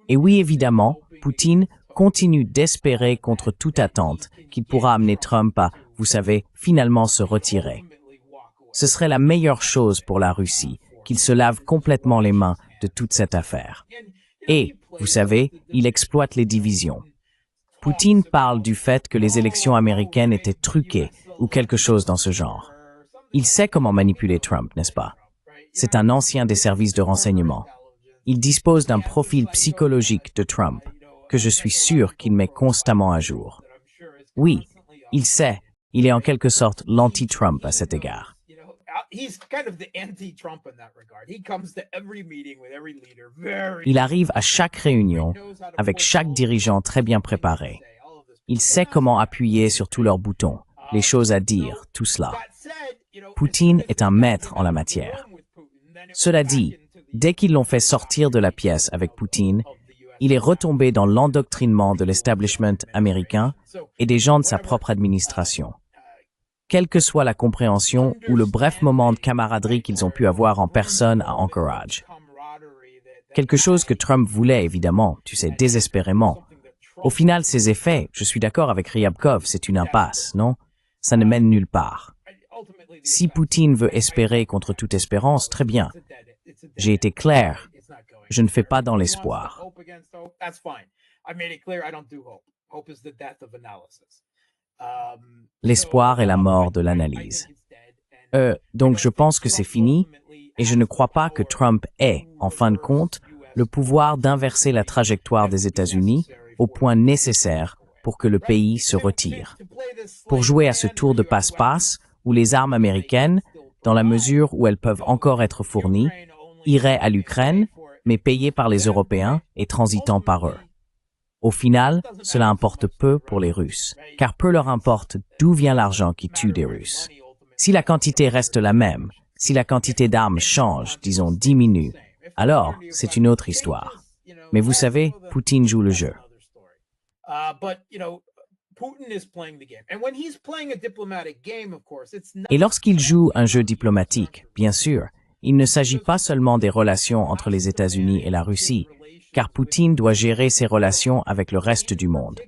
Et oui, évidemment, Poutine continue d'espérer contre toute attente qu'il pourra amener Trump à, vous savez, finalement se retirer. Ce serait la meilleure chose pour la Russie, qu'il se lave complètement les mains de toute cette affaire. Et, vous savez, il exploite les divisions. Poutine parle du fait que les élections américaines étaient truquées ou quelque chose dans ce genre. Il sait comment manipuler Trump, n'est-ce pas? C'est un ancien des services de renseignement. Il dispose d'un profil psychologique de Trump, que je suis sûr qu'il met constamment à jour. Oui, il sait, il est en quelque sorte l'anti-Trump à cet égard. Il arrive à chaque réunion avec chaque dirigeant très bien préparé. Il sait comment appuyer sur tous leurs boutons, les choses à dire, tout cela. Poutine est un maître en la matière. Cela dit, dès qu'ils l'ont fait sortir de la pièce avec Poutine, il est retombé dans l'endoctrinement de l'establishment américain et des gens de sa propre administration. Quelle que soit la compréhension ou le bref moment de camaraderie qu'ils ont pu avoir en personne à Anchorage. Quelque chose que Trump voulait évidemment, tu sais, désespérément. Au final, ses effets, je suis d'accord avec Ryabkov, c'est une impasse, non? Ça ne mène nulle part. Si Poutine veut espérer contre toute espérance, très bien. J'ai été clair, je ne fais pas dans l'espoir. L'espoir est la mort de l'analyse. Donc je pense que c'est fini, et je ne crois pas que Trump ait, en fin de compte, le pouvoir d'inverser la trajectoire des États-Unis au point nécessaire pour que le pays se retire. Pour jouer à ce tour de passe-passe, où les armes américaines, dans la mesure où elles peuvent encore être fournies, iraient à l'Ukraine, mais payées par les Européens et transitant par eux. Au final, cela importe peu pour les Russes, car peu leur importe d'où vient l'argent qui tue des Russes. Si la quantité reste la même, si la quantité d'armes change, disons diminue, alors c'est une autre histoire. Mais vous savez, Poutine joue le jeu. Et lorsqu'il joue un jeu diplomatique, bien sûr, il ne s'agit pas seulement des relations entre les États-Unis et la Russie, car Poutine doit gérer ses relations avec le reste du monde,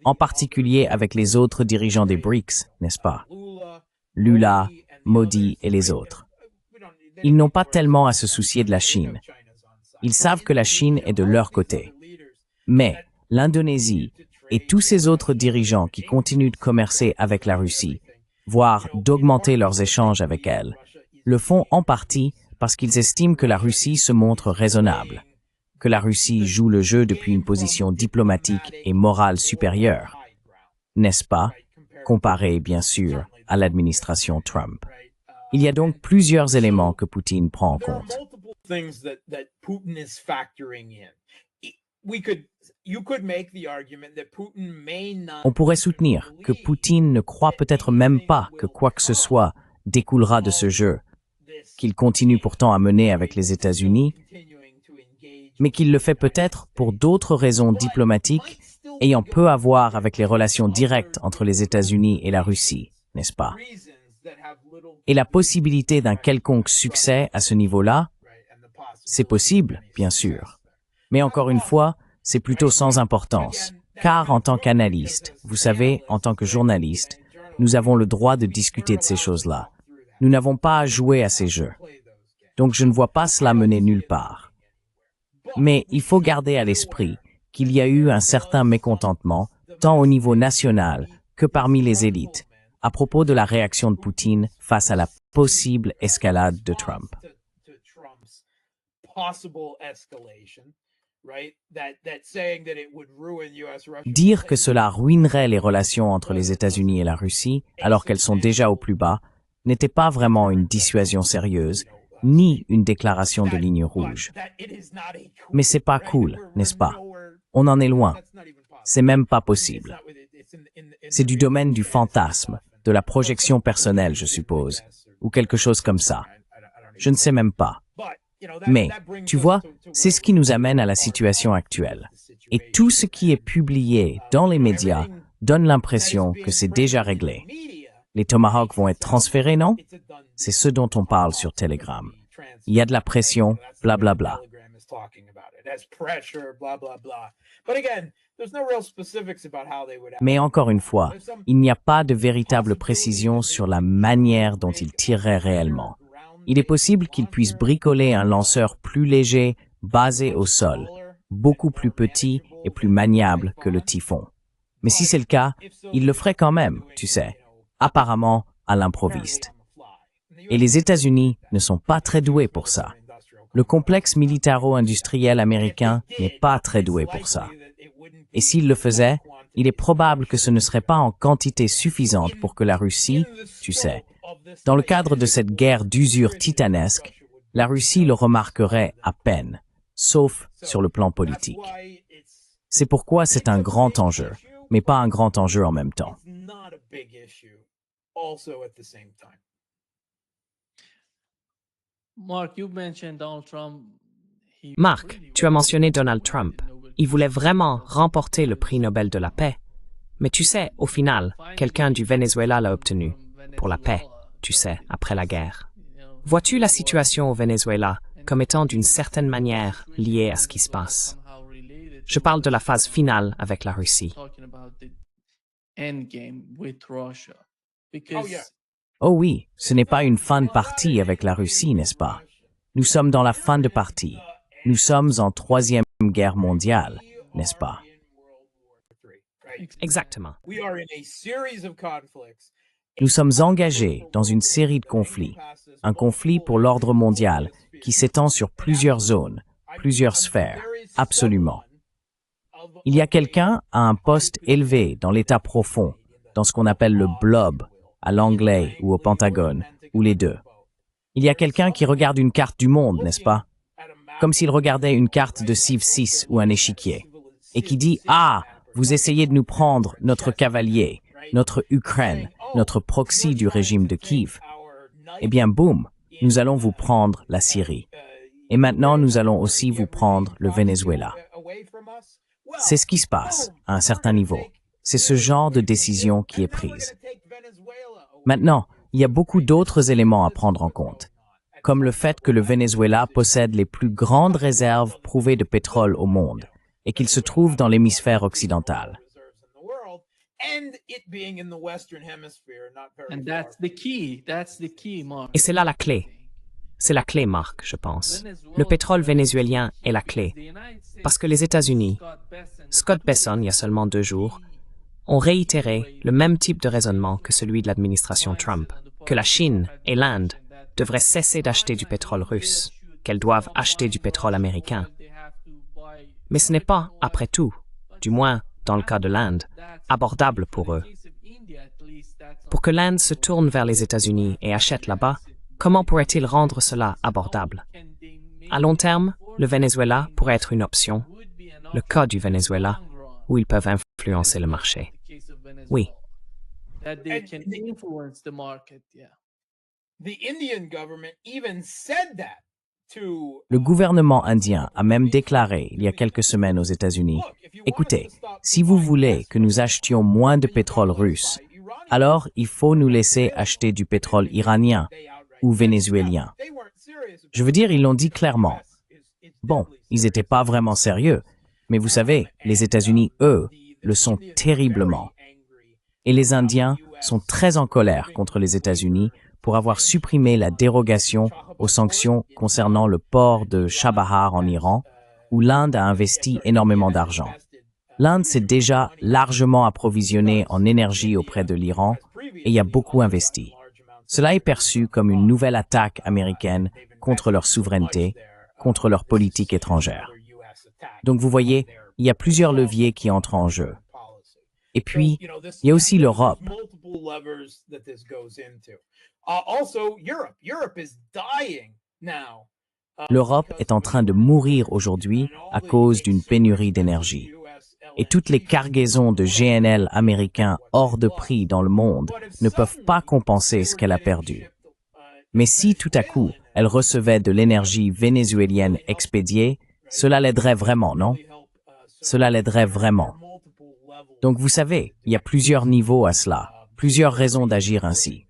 en particulier avec les autres dirigeants des BRICS, n'est-ce pas? Lula, Modi et les autres. Ils n'ont pas tellement à se soucier de la Chine. Ils savent que la Chine est de leur côté. Mais l'Indonésie et tous ces autres dirigeants qui continuent de commercer avec la Russie, voire d'augmenter leurs échanges avec elle, le font en partie parce qu'ils estiment que la Russie se montre raisonnable, que la Russie joue le jeu depuis une position diplomatique et morale supérieure, n'est-ce pas, comparé bien sûr à l'administration Trump. Il y a donc plusieurs éléments que Poutine prend en compte. On pourrait soutenir que Poutine ne croit peut-être même pas que quoi que ce soit découlera de ce jeu, qu'il continue pourtant à mener avec les États-Unis, mais qu'il le fait peut-être pour d'autres raisons diplomatiques ayant peu à voir avec les relations directes entre les États-Unis et la Russie, n'est-ce pas? Et la possibilité d'un quelconque succès à ce niveau-là, c'est possible, bien sûr. Mais encore une fois, c'est plutôt sans importance, car en tant qu'analyste, vous savez, en tant que journaliste, nous avons le droit de discuter de ces choses-là. Nous n'avons pas à jouer à ces jeux. Donc je ne vois pas cela mener nulle part. Mais il faut garder à l'esprit qu'il y a eu un certain mécontentement, tant au niveau national que parmi les élites, à propos de la réaction de Poutine face à la possible escalade de Trump. Dire que cela ruinerait les relations entre les États-Unis et la Russie, alors qu'elles sont déjà au plus bas, n'était pas vraiment une dissuasion sérieuse, ni une déclaration de ligne rouge. Mais c'est pas cool, n'est-ce pas? On en est loin. C'est même pas possible. C'est du domaine du fantasme, de la projection personnelle, je suppose, ou quelque chose comme ça. Je ne sais même pas. Mais, tu vois, c'est ce qui nous amène à la situation actuelle. Et tout ce qui est publié dans les médias donne l'impression que c'est déjà réglé. Les Tomahawks vont être transférés, non? C'est ce dont on parle sur Telegram. Il y a de la pression, blablabla. Mais encore une fois, il n'y a pas de véritable précision sur la manière dont ils tireraient réellement. Il est possible qu'ils puissent bricoler un lanceur plus léger, basé au sol, beaucoup plus petit et plus maniable que le Typhon. Mais si c'est le cas, ils le feraient quand même, tu sais, apparemment à l'improviste. Et les États-Unis ne sont pas très doués pour ça. Le complexe militaro-industriel américain n'est pas très doué pour ça. Et s'il le faisait, il est probable que ce ne serait pas en quantité suffisante pour que la Russie, tu sais, dans le cadre de cette guerre d'usure titanesque, la Russie le remarquerait à peine, sauf sur le plan politique. C'est pourquoi c'est un grand enjeu, mais pas un grand enjeu en même temps. Marc, tu as mentionné Donald Trump. Il voulait vraiment remporter le prix Nobel de la paix. Mais tu sais, au final, quelqu'un du Venezuela l'a obtenu. Pour la paix, tu sais, après la guerre. Vois-tu la situation au Venezuela comme étant d'une certaine manière liée à ce qui se passe? Je parle de la phase finale avec la Russie. Oh oui, ce n'est pas une fin de partie avec la Russie, n'est-ce pas? Nous sommes dans la fin de partie. Nous sommes en Troisième Guerre mondiale, n'est-ce pas? Exactement. Nous sommes engagés dans une série de conflits, un conflit pour l'ordre mondial qui s'étend sur plusieurs zones, plusieurs sphères, absolument. Il y a quelqu'un à un poste élevé dans l'état profond, dans ce qu'on appelle le blob, à l'anglais ou au Pentagone, ou les deux. Il y a quelqu'un qui regarde une carte du monde, n'est-ce pas? Comme s'il regardait une carte de Civ 6 ou un échiquier, et qui dit « Ah, vous essayez de nous prendre notre cavalier, notre Ukraine, notre proxy du régime de Kiev. Eh bien, boum, nous allons vous prendre la Syrie. Et maintenant, nous allons aussi vous prendre le Venezuela. » C'est ce qui se passe, à un certain niveau. C'est ce genre de décision qui est prise. Maintenant, il y a beaucoup d'autres éléments à prendre en compte, comme le fait que le Venezuela possède les plus grandes réserves prouvées de pétrole au monde et qu'il se trouve dans l'hémisphère occidental. Et c'est là la clé. C'est la clé, Marc, je pense. Le pétrole vénézuélien est la clé. Parce que les États-Unis, Scott Bessent, il y a seulement 2 jours, ont réitéré le même type de raisonnement que celui de l'administration Trump, que la Chine et l'Inde devraient cesser d'acheter du pétrole russe, qu'elles doivent acheter du pétrole américain. Mais ce n'est pas, après tout, du moins dans le cas de l'Inde, abordable pour eux. Pour que l'Inde se tourne vers les États-Unis et achète là-bas, comment pourrait-il rendre cela abordable? À long terme, le Venezuela pourrait être une option, le cas du Venezuela, où ils peuvent influencer le marché. Oui. Le gouvernement indien a même déclaré il y a quelques semaines aux États-Unis, « Écoutez, si vous voulez que nous achetions moins de pétrole russe, alors il faut nous laisser acheter du pétrole iranien ou vénézuélien. » Je veux dire, ils l'ont dit clairement. Bon, ils n'étaient pas vraiment sérieux, mais vous savez, les États-Unis, eux, le sont terriblement. Et les Indiens sont très en colère contre les États-Unis pour avoir supprimé la dérogation aux sanctions concernant le port de Chabahar en Iran, où l'Inde a investi énormément d'argent. L'Inde s'est déjà largement approvisionnée en énergie auprès de l'Iran et y a beaucoup investi. Cela est perçu comme une nouvelle attaque américaine contre leur souveraineté, contre leur politique étrangère. Donc vous voyez, il y a plusieurs leviers qui entrent en jeu. Et puis, il y a aussi l'Europe. L'Europe est en train de mourir aujourd'hui à cause d'une pénurie d'énergie. Et toutes les cargaisons de GNL américains hors de prix dans le monde ne peuvent pas compenser ce qu'elle a perdu. Mais si tout à coup, elle recevait de l'énergie vénézuélienne expédiée, cela l'aiderait vraiment, non? Cela l'aiderait vraiment. Donc vous savez, il y a plusieurs niveaux à cela, plusieurs raisons d'agir ainsi.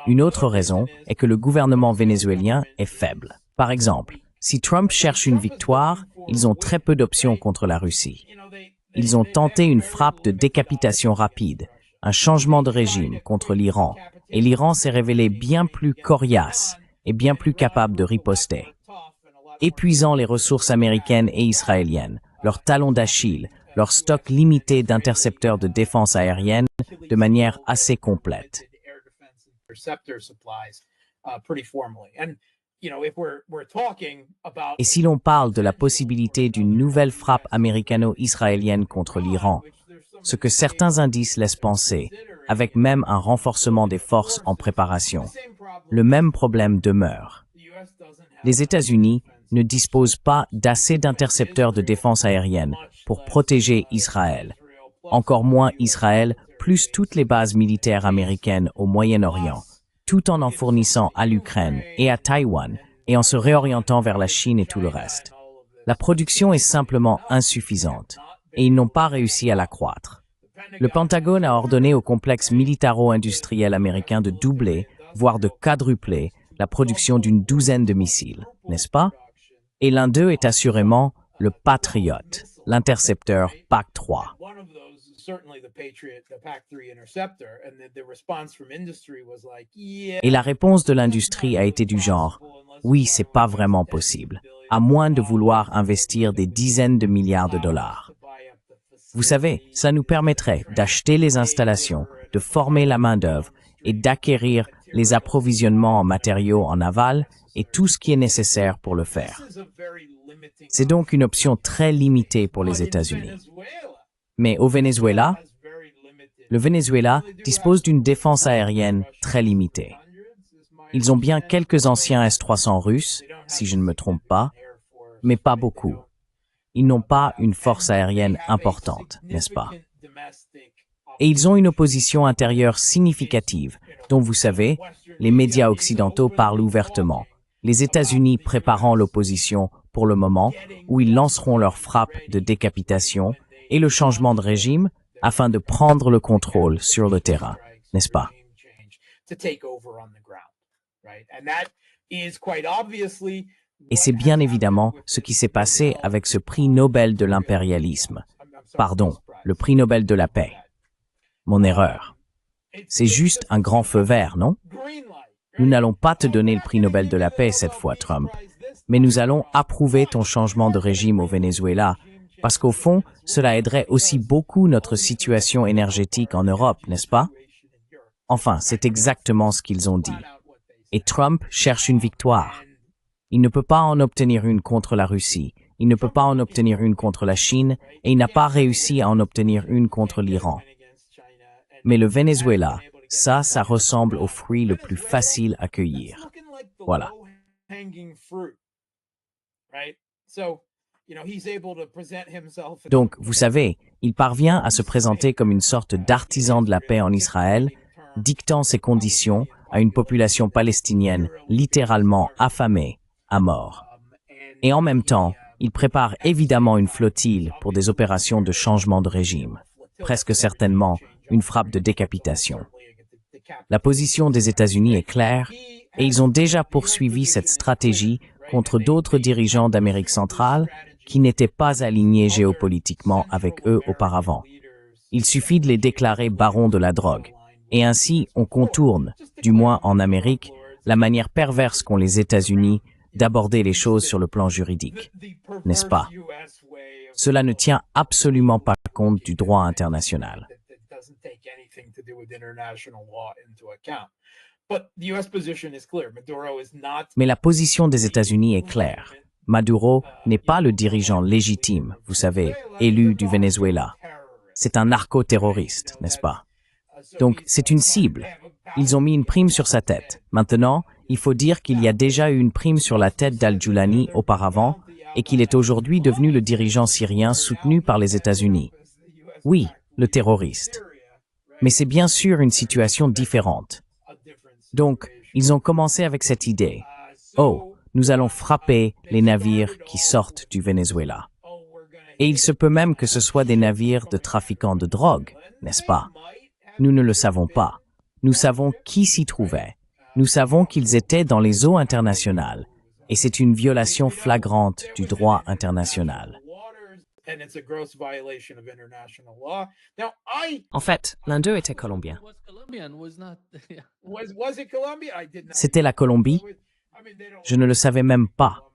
Une autre raison est que le gouvernement vénézuélien est faible. Par exemple, si Trump cherche une victoire, ils ont très peu d'options contre la Russie. Ils ont tenté une frappe de décapitation rapide, un changement de régime contre l'Iran, et l'Iran s'est révélé bien plus coriace et bien plus capable de riposter. Épuisant les ressources américaines et israéliennes, leur talon d'Achille, leur stock limité d'intercepteurs de défense aérienne de manière assez complète. Et si l'on parle de la possibilité d'une nouvelle frappe américano-israélienne contre l'Iran, ce que certains indices laissent penser, avec même un renforcement des forces en préparation, le même problème demeure. Les États-Unis ne disposent pas d'assez d'intercepteurs de défense aérienne pour protéger Israël, encore moins Israël, plus toutes les bases militaires américaines au Moyen-Orient, tout en fournissant à l'Ukraine et à Taïwan, et en se réorientant vers la Chine et tout le reste. La production est simplement insuffisante, et ils n'ont pas réussi à l'accroître. Le Pentagone a ordonné au complexe militaro-industriel américain de doubler, voire de quadrupler, la production d'une douzaine de missiles, n'est-ce pas? Et l'un d'eux est assurément le Patriot, l'intercepteur PAC-3. Et la réponse de l'industrie a été du genre « Oui, c'est pas vraiment possible, à moins de vouloir investir des dizaines de milliards de dollars. » Vous savez, ça nous permettrait d'acheter les installations, de former la main-d'œuvre et d'acquérir les approvisionnements en matériaux en aval et tout ce qui est nécessaire pour le faire. C'est donc une option très limitée pour les États-Unis. Mais au Venezuela, le Venezuela dispose d'une défense aérienne très limitée. Ils ont bien quelques anciens S-300 russes, si je ne me trompe pas, mais pas beaucoup. Ils n'ont pas une force aérienne importante, n'est-ce pas? Et ils ont une opposition intérieure significative, dont vous savez, les médias occidentaux parlent ouvertement, les États-Unis préparant l'opposition pour le moment où ils lanceront leur frappe de décapitation et le changement de régime afin de prendre le contrôle sur le terrain, n'est-ce pas? Et c'est bien évidemment ce qui s'est passé avec ce prix Nobel de l'impérialisme. Pardon, le prix Nobel de la paix. Mon erreur. C'est juste un grand feu vert, non? Nous n'allons pas te donner le prix Nobel de la paix cette fois, Trump, mais nous allons approuver ton changement de régime au Venezuela, parce qu'au fond, cela aiderait aussi beaucoup notre situation énergétique en Europe, n'est-ce pas? Enfin, c'est exactement ce qu'ils ont dit. Et Trump cherche une victoire. Il ne peut pas en obtenir une contre la Russie, il ne peut pas en obtenir une contre la Chine, et il n'a pas réussi à en obtenir une contre l'Iran. Mais le Venezuela, ça ressemble au fruit le plus facile à cueillir. Voilà. Donc, vous savez, il parvient à se présenter comme une sorte d'artisan de la paix en Israël, dictant ses conditions à une population palestinienne littéralement affamée, à mort. Et en même temps, il prépare évidemment une flottille pour des opérations de changement de régime, presque certainement une frappe de décapitation. La position des États-Unis est claire, et ils ont déjà poursuivi cette stratégie contre d'autres dirigeants d'Amérique centrale qui n'étaient pas alignés géopolitiquement avec eux auparavant. Il suffit de les déclarer barons de la drogue, et ainsi on contourne, du moins en Amérique, la manière perverse qu'ont les États-Unis d'aborder les choses sur le plan juridique, n'est-ce pas? Cela ne tient absolument pas compte du droit international. Mais la position des États-Unis est claire. Maduro n'est pas le dirigeant légitime, vous savez, élu du Venezuela. C'est un narco-terroriste, n'est-ce pas? Donc, c'est une cible. Ils ont mis une prime sur sa tête. Maintenant, il faut dire qu'il y a déjà eu une prime sur la tête d'Al-Julani auparavant et qu'il est aujourd'hui devenu le dirigeant syrien soutenu par les États-Unis. Oui, le terroriste. Mais c'est bien sûr une situation différente. Donc, ils ont commencé avec cette idée. Oh, nous allons frapper les navires qui sortent du Venezuela. Et il se peut même que ce soit des navires de trafiquants de drogue, n'est-ce pas? Nous ne le savons pas. Nous savons qui s'y trouvait. Nous savons qu'ils étaient dans les eaux internationales. Et c'est une violation flagrante du droit international. En fait, l'un d'eux était colombien. C'était la Colombie? Je ne le savais même pas.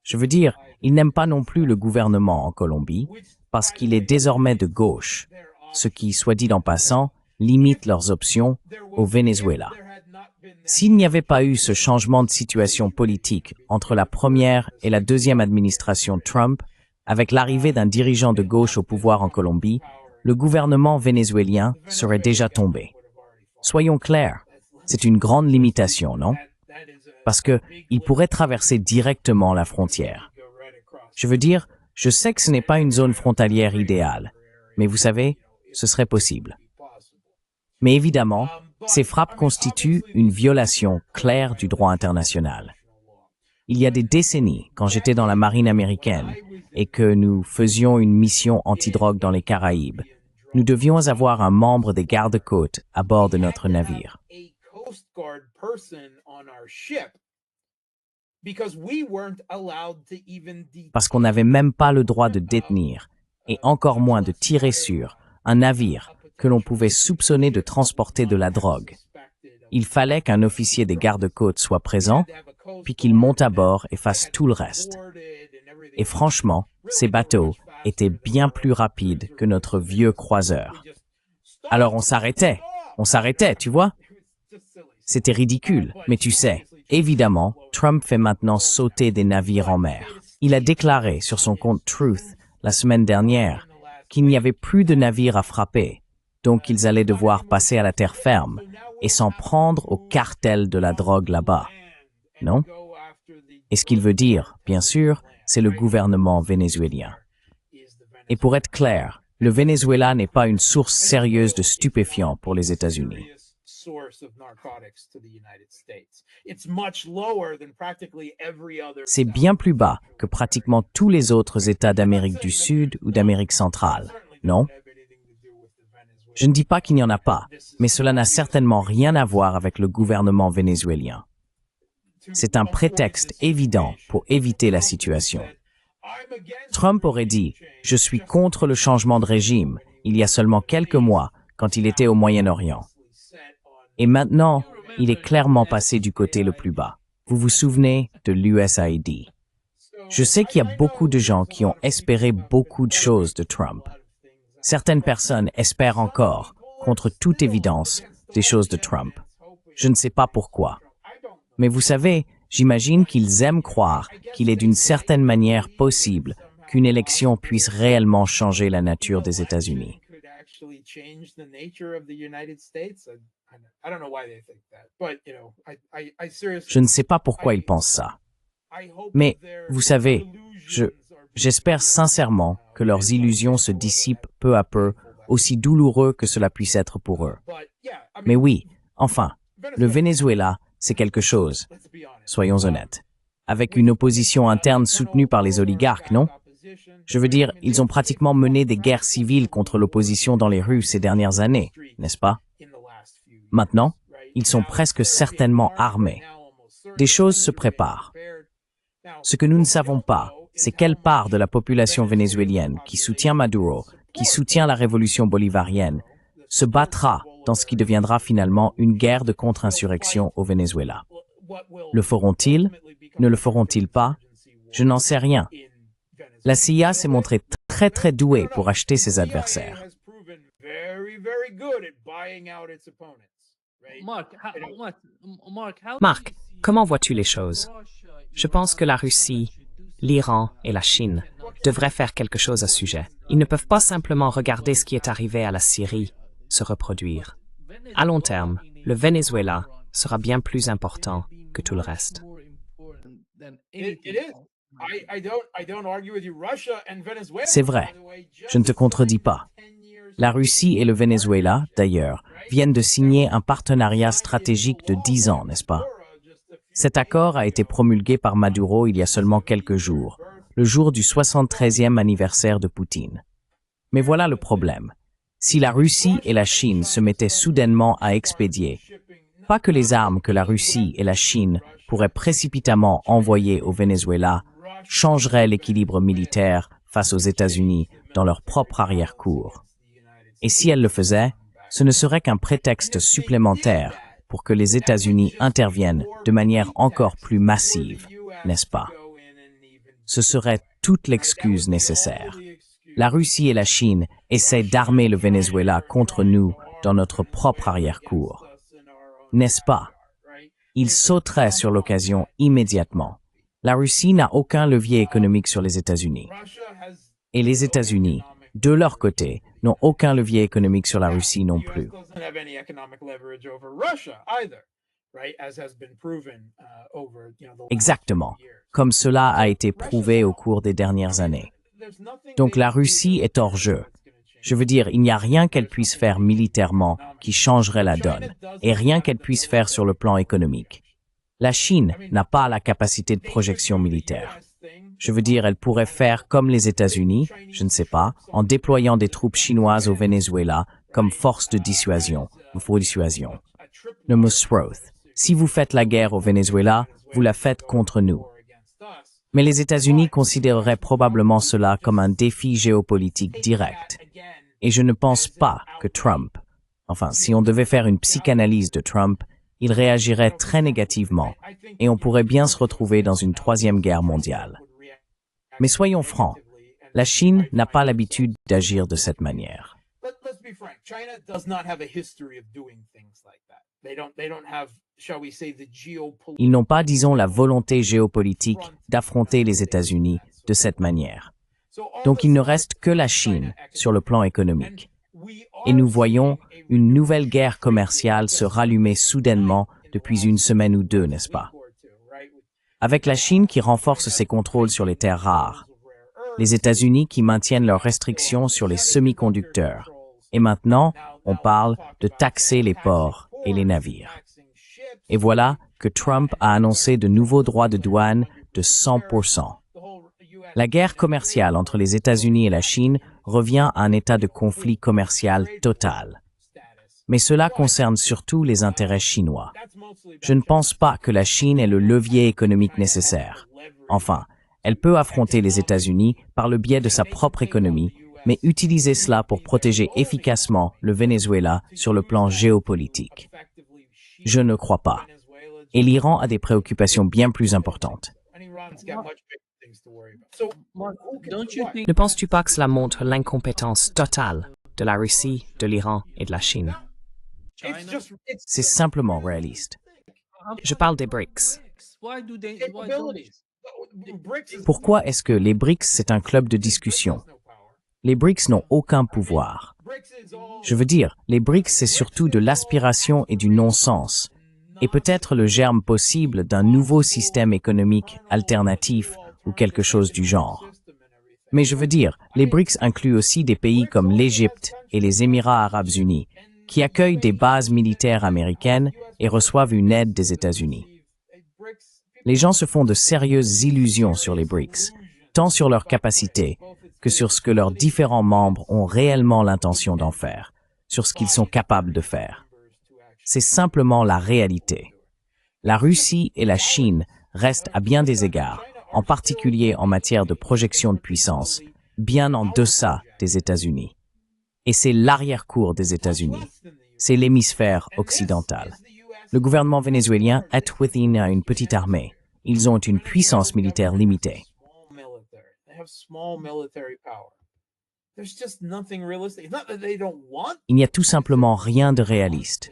Je veux dire, ils n'aiment pas non plus le gouvernement en Colombie, parce qu'il est désormais de gauche, ce qui, soit dit en passant, limite leurs options au Venezuela. S'il n'y avait pas eu ce changement de situation politique entre la première et la deuxième administration Trump, avec l'arrivée d'un dirigeant de gauche au pouvoir en Colombie, le gouvernement vénézuélien serait déjà tombé. Soyons clairs, c'est une grande limitation, non? Parce que il pourrait traverser directement la frontière. Je veux dire, je sais que ce n'est pas une zone frontalière idéale, mais vous savez, ce serait possible. Mais évidemment, ces frappes constituent une violation claire du droit international. Il y a des décennies, quand j'étais dans la marine américaine et que nous faisions une mission anti-drogue dans les Caraïbes, nous devions avoir un membre des gardes-côtes à bord de notre navire. Parce qu'on n'avait même pas le droit de détenir, et encore moins de tirer sur, un navire que l'on pouvait soupçonner de transporter de la drogue. Il fallait qu'un officier des gardes-côtes soit présent, puis qu'il monte à bord et fasse tout le reste. Et franchement, ces bateaux étaient bien plus rapides que notre vieux croiseur. Alors on s'arrêtait, tu vois? C'était ridicule, mais tu sais, évidemment, Trump fait maintenant sauter des navires en mer. Il a déclaré sur son compte Truth la semaine dernière qu'il n'y avait plus de navires à frapper, donc ils allaient devoir passer à la terre ferme et s'en prendre au cartel de la drogue là-bas. Non? Et ce qu'il veut dire, bien sûr, c'est le gouvernement vénézuélien. Et pour être clair, le Venezuela n'est pas une source sérieuse de stupéfiants pour les États-Unis. C'est bien plus bas que pratiquement tous les autres États d'Amérique du Sud ou d'Amérique centrale, non? Je ne dis pas qu'il n'y en a pas, mais cela n'a certainement rien à voir avec le gouvernement vénézuélien. C'est un prétexte évident pour éviter la situation. Trump aurait dit « Je suis contre le changement de régime » il y a seulement quelques mois quand il était au Moyen-Orient. Et maintenant, il est clairement passé du côté le plus bas. Vous vous souvenez de l'USAID. Je sais qu'il y a beaucoup de gens qui ont espéré beaucoup de choses de Trump. Certaines personnes espèrent encore, contre toute évidence, des choses de Trump. Je ne sais pas pourquoi. Mais vous savez, j'imagine qu'ils aiment croire qu'il est d'une certaine manière possible qu'une élection puisse réellement changer la nature des États-Unis. Je ne sais pas pourquoi ils pensent ça. Mais, vous savez, j'espère sincèrement que leurs illusions se dissipent peu à peu, aussi douloureux que cela puisse être pour eux. Mais oui, enfin, le Venezuela, c'est quelque chose, soyons honnêtes, avec une opposition interne soutenue par les oligarques, non? Je veux dire, ils ont pratiquement mené des guerres civiles contre l'opposition dans les rues ces dernières années, n'est-ce pas? Maintenant, ils sont presque certainement armés. Des choses se préparent. Ce que nous ne savons pas, c'est quelle part de la population vénézuélienne qui soutient Maduro, qui soutient la révolution bolivarienne, se battra dans ce qui deviendra finalement une guerre de contre-insurrection au Venezuela. Le feront-ils? Ne le feront-ils pas? Je n'en sais rien. La CIA s'est montrée très douée pour acheter ses adversaires. Marc, comment vois-tu les choses? Je pense que la Russie, l'Iran et la Chine devraient faire quelque chose à ce sujet. Ils ne peuvent pas simplement regarder ce qui est arrivé à la Syrie se reproduire. À long terme, le Venezuela sera bien plus important que tout le reste. C'est vrai, je ne te contredis pas. La Russie et le Venezuela, d'ailleurs, viennent de signer un partenariat stratégique de 10 ans, n'est-ce pas? Cet accord a été promulgué par Maduro il y a seulement quelques jours, le jour du 73e anniversaire de Poutine. Mais voilà le problème. Si la Russie et la Chine se mettaient soudainement à expédier, pas que les armes que la Russie et la Chine pourraient précipitamment envoyer au Venezuela changeraient l'équilibre militaire face aux États-Unis dans leur propre arrière-cour. Et si elles le faisaient, ce ne serait qu'un prétexte supplémentaire pour que les États-Unis interviennent de manière encore plus massive, n'est-ce pas? Ce serait toute l'excuse nécessaire. La Russie et la Chine essaient d'armer le Venezuela contre nous dans notre propre arrière-cour. N'est-ce pas? ils sauteraient sur l'occasion immédiatement. La Russie n'a aucun levier économique sur les États-Unis. Et les États-Unis, de leur côté, n'ont aucun levier économique sur la Russie non plus. Exactement, comme cela a été prouvé au cours des dernières années. Donc la Russie est hors jeu. Je veux dire, il n'y a rien qu'elle puisse faire militairement qui changerait la donne, et rien qu'elle puisse faire sur le plan économique. La Chine n'a pas la capacité de projection militaire. Je veux dire, elle pourrait faire comme les États-Unis, je ne sais pas, en déployant des troupes chinoises au Venezuela comme force de dissuasion. Si vous faites la guerre au Venezuela, vous la faites contre nous. Mais les États-Unis considéreraient probablement cela comme un défi géopolitique direct. Et je ne pense pas que Trump, si on devait faire une psychanalyse de Trump, il réagirait très négativement et on pourrait bien se retrouver dans une troisième guerre mondiale. Mais soyons francs, la Chine n'a pas l'habitude d'agir de cette manière. Ils n'ont pas, disons, la volonté géopolitique d'affronter les États-Unis de cette manière. Donc il ne reste que la Chine sur le plan économique. Et nous voyons une nouvelle guerre commerciale se rallumer soudainement depuis une semaine ou deux, n'est-ce pas? Avec la Chine qui renforce ses contrôles sur les terres rares, les États-Unis qui maintiennent leurs restrictions sur les semi-conducteurs, et maintenant, on parle de taxer les ports et les navires. Et voilà que Trump a annoncé de nouveaux droits de douane de 100%. La guerre commerciale entre les États-Unis et la Chine revient à un état de conflit commercial total. Mais cela concerne surtout les intérêts chinois. Je ne pense pas que la Chine ait le levier économique nécessaire. Enfin, elle peut affronter les États-Unis par le biais de sa propre économie, mais utiliser cela pour protéger efficacement le Venezuela sur le plan géopolitique. Je ne crois pas. Et l'Iran a des préoccupations bien plus importantes. Ne penses-tu pas que cela montre l'incompétence totale de la Russie, de l'Iran et de la Chine? C'est simplement réaliste. Je parle des BRICS. Pourquoi est-ce que les BRICS, c'est un club de discussion? Les BRICS n'ont aucun pouvoir. Je veux dire, les BRICS, c'est surtout de l'aspiration et du non-sens, et peut-être le germe possible d'un nouveau système économique alternatif ou quelque chose du genre. Mais je veux dire, les BRICS incluent aussi des pays comme l'Égypte et les Émirats arabes unis, qui accueillent des bases militaires américaines et reçoivent une aide des États-Unis. Les gens se font de sérieuses illusions sur les BRICS, tant sur leur capacité que sur ce que leurs différents membres ont réellement l'intention d'en faire, sur ce qu'ils sont capables de faire. C'est simplement la réalité. La Russie et la Chine restent à bien des égards, en particulier en matière de projection de puissance, bien en deçà des États-Unis. Et c'est l'arrière-cour des États-Unis. C'est l'hémisphère occidental. Le gouvernement vénézuélien a une petite armée. Ils ont une puissance militaire limitée. Il n'y a tout simplement rien de réaliste.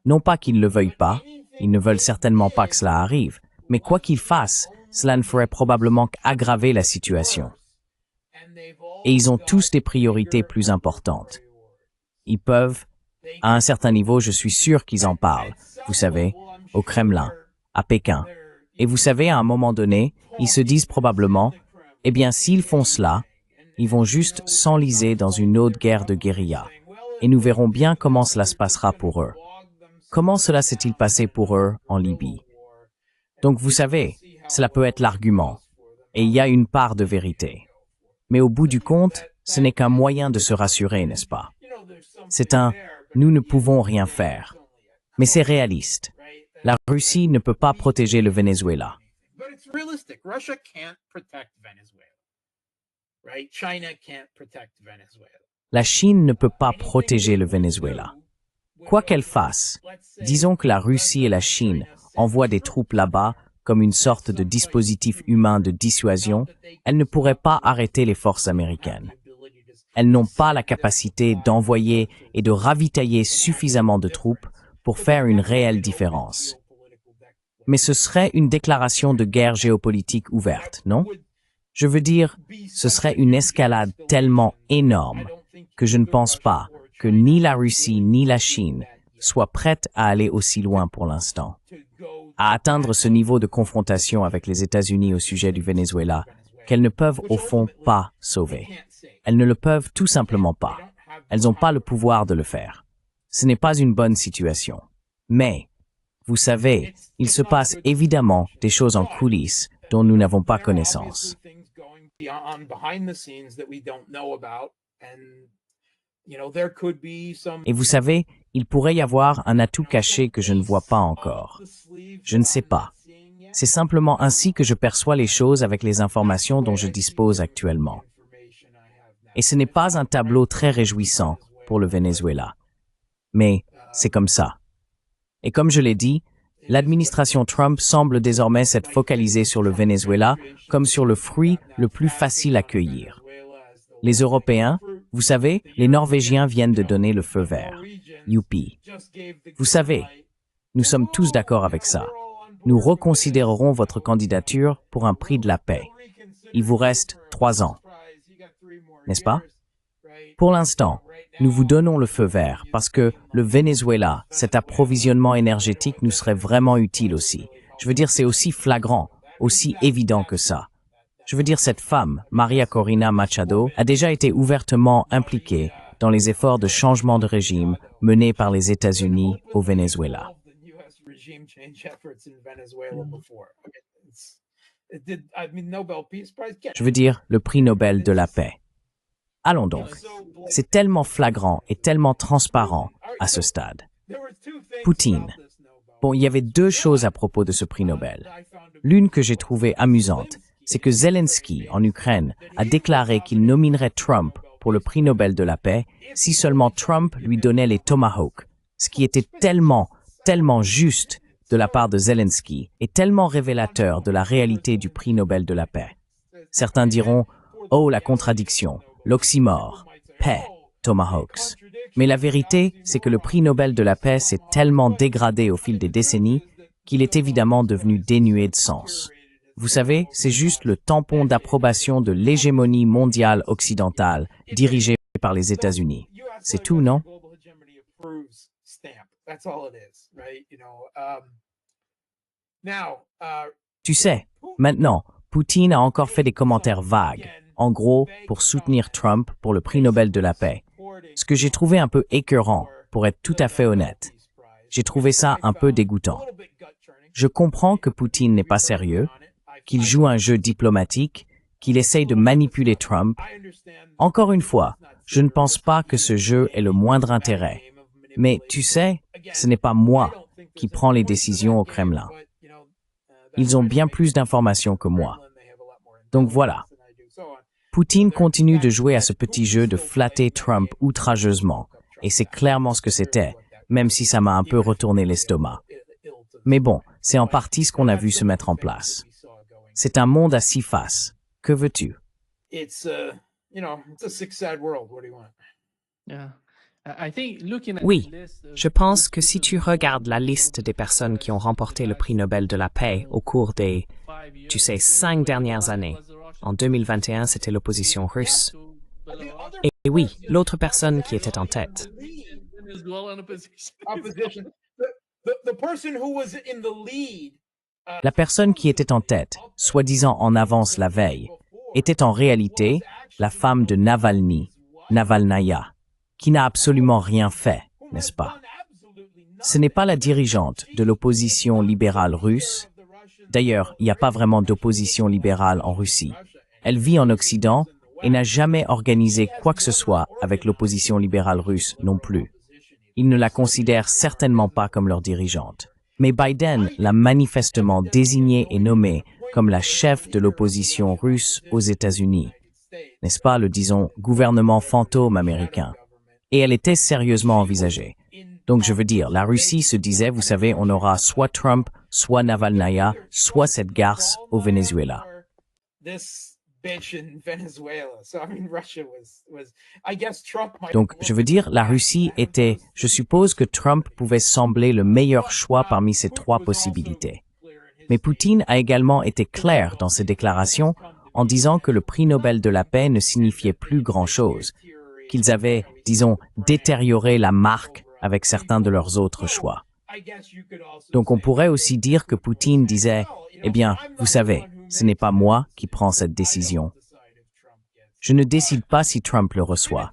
Non pas qu'ils ne le veuillent pas, ils ne veulent certainement pas que cela arrive, mais quoi qu'ils fassent, cela ne ferait probablement qu'aggraver la situation. Et ils ont tous des priorités plus importantes. Ils peuvent, à un certain niveau, je suis sûr qu'ils en parlent, vous savez, au Kremlin, à Pékin. Et vous savez, à un moment donné, ils se disent probablement, eh bien, s'ils font cela, ils vont juste s'enliser dans une autre guerre de guérilla. Et nous verrons bien comment cela se passera pour eux. Comment cela s'est-il passé pour eux en Libye? Donc, vous savez, cela peut être l'argument. Et il y a une part de vérité. Mais au bout du compte, ce n'est qu'un moyen de se rassurer, n'est-ce pas? C'est un « nous ne pouvons rien faire ». Mais c'est réaliste. La Russie ne peut pas protéger le Venezuela. La Chine ne peut pas protéger le Venezuela. Quoi qu'elle fasse, disons que la Russie et la Chine envoient des troupes là-bas comme une sorte de dispositif humain de dissuasion, elles ne pourraient pas arrêter les forces américaines. Elles n'ont pas la capacité d'envoyer et de ravitailler suffisamment de troupes pour faire une réelle différence. Mais ce serait une déclaration de guerre géopolitique ouverte, non? Je veux dire, ce serait une escalade tellement énorme que je ne pense pas que ni la Russie ni la Chine soient prêtes à aller aussi loin pour l'instant. À atteindre ce niveau de confrontation avec les États-Unis au sujet du Venezuela, qu'elles ne peuvent au fond pas sauver. Elles ne le peuvent tout simplement pas. Elles n'ont pas le pouvoir de le faire. Ce n'est pas une bonne situation. Mais, vous savez, il se passe évidemment des choses en coulisses dont nous n'avons pas connaissance. Et vous savez, il pourrait y avoir un atout caché que je ne vois pas encore. Je ne sais pas. C'est simplement ainsi que je perçois les choses avec les informations dont je dispose actuellement. Et ce n'est pas un tableau très réjouissant pour le Venezuela. Mais c'est comme ça. Et comme je l'ai dit, l'administration Trump semble désormais s'être focalisée sur le Venezuela comme sur le fruit le plus facile à cueillir. Les Européens, vous savez, les Norvégiens viennent de donner le feu vert. Youpi. Vous savez, nous sommes tous d'accord avec ça. Nous reconsidérerons votre candidature pour un prix de la paix. Il vous reste 3 ans. N'est-ce pas? Pour l'instant, nous vous donnons le feu vert parce que le Venezuela, cet approvisionnement énergétique nous serait vraiment utile aussi. Je veux dire, c'est aussi flagrant, aussi évident que ça. Je veux dire, cette femme, Maria Corina Machado, a déjà été ouvertement impliquée dans les efforts de changement de régime menés par les États-Unis au Venezuela. Je veux dire, le prix Nobel de la paix. Allons donc. C'est tellement flagrant et tellement transparent à ce stade. Poutine. Bon, il y avait 2 choses à propos de ce prix Nobel. L'une que j'ai trouvée amusante, c'est que Zelensky, en Ukraine, a déclaré qu'il nominerait Trump pour le prix Nobel de la paix si seulement Trump lui donnait les Tomahawks, ce qui était tellement juste de la part de Zelensky et tellement révélateur de la réalité du prix Nobel de la paix. Certains diront « Oh, la contradiction, l'oxymore, paix, Tomahawks ». Mais la vérité, c'est que le prix Nobel de la paix s'est tellement dégradé au fil des décennies qu'il est évidemment devenu dénué de sens. Vous savez, c'est juste le tampon d'approbation de l'hégémonie mondiale occidentale dirigée par les États-Unis. C'est tout, non? Tu sais, maintenant, Poutine a encore fait des commentaires vagues, en gros, pour soutenir Trump pour le prix Nobel de la paix. Ce que j'ai trouvé un peu écœurant, pour être tout à fait honnête. J'ai trouvé ça un peu dégoûtant. Je comprends que Poutine n'est pas sérieux, qu'il joue un jeu diplomatique, qu'il essaye de manipuler Trump. Encore une fois, je ne pense pas que ce jeu ait le moindre intérêt. Mais tu sais, ce n'est pas moi qui prends les décisions au Kremlin. Ils ont bien plus d'informations que moi. Donc voilà. Poutine continue de jouer à ce petit jeu de flatter Trump outrageusement, et c'est clairement ce que c'était, même si ça m'a un peu retourné l'estomac. Mais bon, c'est en partie ce qu'on a vu se mettre en place. C'est un monde à 6 faces. Que veux-tu? Oui, je pense que si tu regardes la liste des personnes qui ont remporté le prix Nobel de la paix au cours des, 5 dernières années, en 2021, c'était l'opposition russe. Et oui, l'autre personne qui était en tête. La personne qui était en tête, soi-disant en avance la veille, était en réalité la femme de Navalny, Navalnaya, qui n'a absolument rien fait, n'est-ce pas? Ce n'est pas la dirigeante de l'opposition libérale russe. D'ailleurs, il n'y a pas vraiment d'opposition libérale en Russie. Elle vit en Occident et n'a jamais organisé quoi que ce soit avec l'opposition libérale russe non plus. Ils ne la considèrent certainement pas comme leur dirigeante. Mais Biden l'a manifestement désignée et nommée comme la chef de l'opposition russe aux États-Unis. N'est-ce pas le, disons, gouvernement fantôme américain? Et elle était sérieusement envisagée. Donc je veux dire, la Russie se disait, vous savez, on aura soit Trump, soit Navalnaya, soit cette garce au Venezuela. Donc, je veux dire, la Russie était, je suppose que Trump pouvait sembler le meilleur choix parmi ces 3 possibilités. Mais Poutine a également été clair dans ses déclarations en disant que le prix Nobel de la paix ne signifiait plus grand-chose, qu'ils avaient, disons, détérioré la marque avec certains de leurs autres choix. Donc on pourrait aussi dire que Poutine disait « Eh bien, vous savez, ce n'est pas moi qui prends cette décision. Je ne décide pas si Trump le reçoit.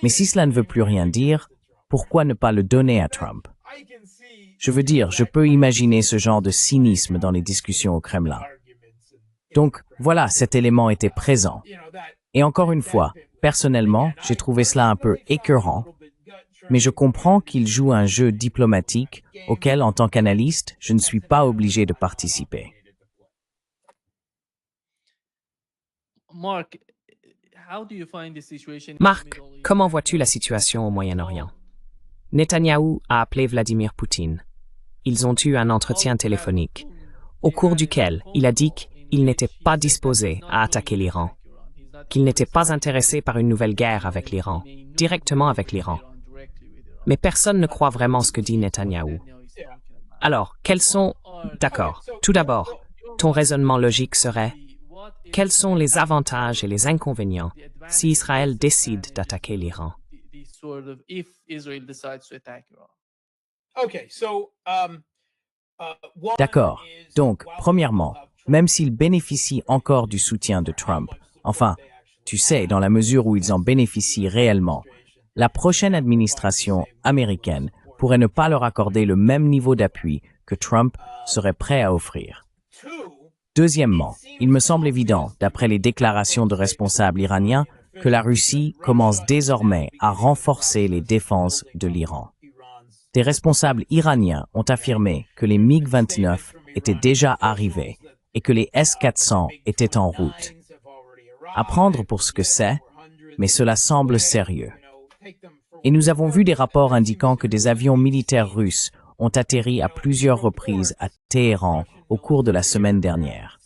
Mais si cela ne veut plus rien dire, pourquoi ne pas le donner à Trump ?» Je veux dire, je peux imaginer ce genre de cynisme dans les discussions au Kremlin. Donc, voilà, cet élément était présent. Et encore une fois, personnellement, j'ai trouvé cela un peu écœurant, mais je comprends qu'il joue un jeu diplomatique auquel, en tant qu'analyste, je ne suis pas obligé de participer. Marc, comment vois-tu la situation au Moyen-Orient? Netanyahou a appelé Vladimir Poutine. Ils ont eu un entretien téléphonique, au cours duquel il a dit qu'il n'était pas disposé à attaquer l'Iran, qu'il n'était pas intéressé par une nouvelle guerre avec l'Iran, directement avec l'Iran. Mais personne ne croit vraiment ce que dit Netanyahou. Alors, quels sont... D'accord, tout d'abord, ton raisonnement logique serait: quels sont les avantages et les inconvénients si Israël décide d'attaquer l'Iran? D'accord. Donc, premièrement, même s'ils bénéficient encore du soutien de Trump, enfin, tu sais, dans la mesure où ils en bénéficient réellement, la prochaine administration américaine pourrait ne pas leur accorder le même niveau d'appui que Trump serait prêt à offrir. Deuxièmement, il me semble évident, d'après les déclarations de responsables iraniens, que la Russie commence désormais à renforcer les défenses de l'Iran. Des responsables iraniens ont affirmé que les MiG-29 étaient déjà arrivés et que les S-400 étaient en route. À prendre pour ce que c'est, mais cela semble sérieux. Et nous avons vu des rapports indiquant que des avions militaires russes ont atterri à plusieurs reprises à Téhéran au cours de la semaine dernière.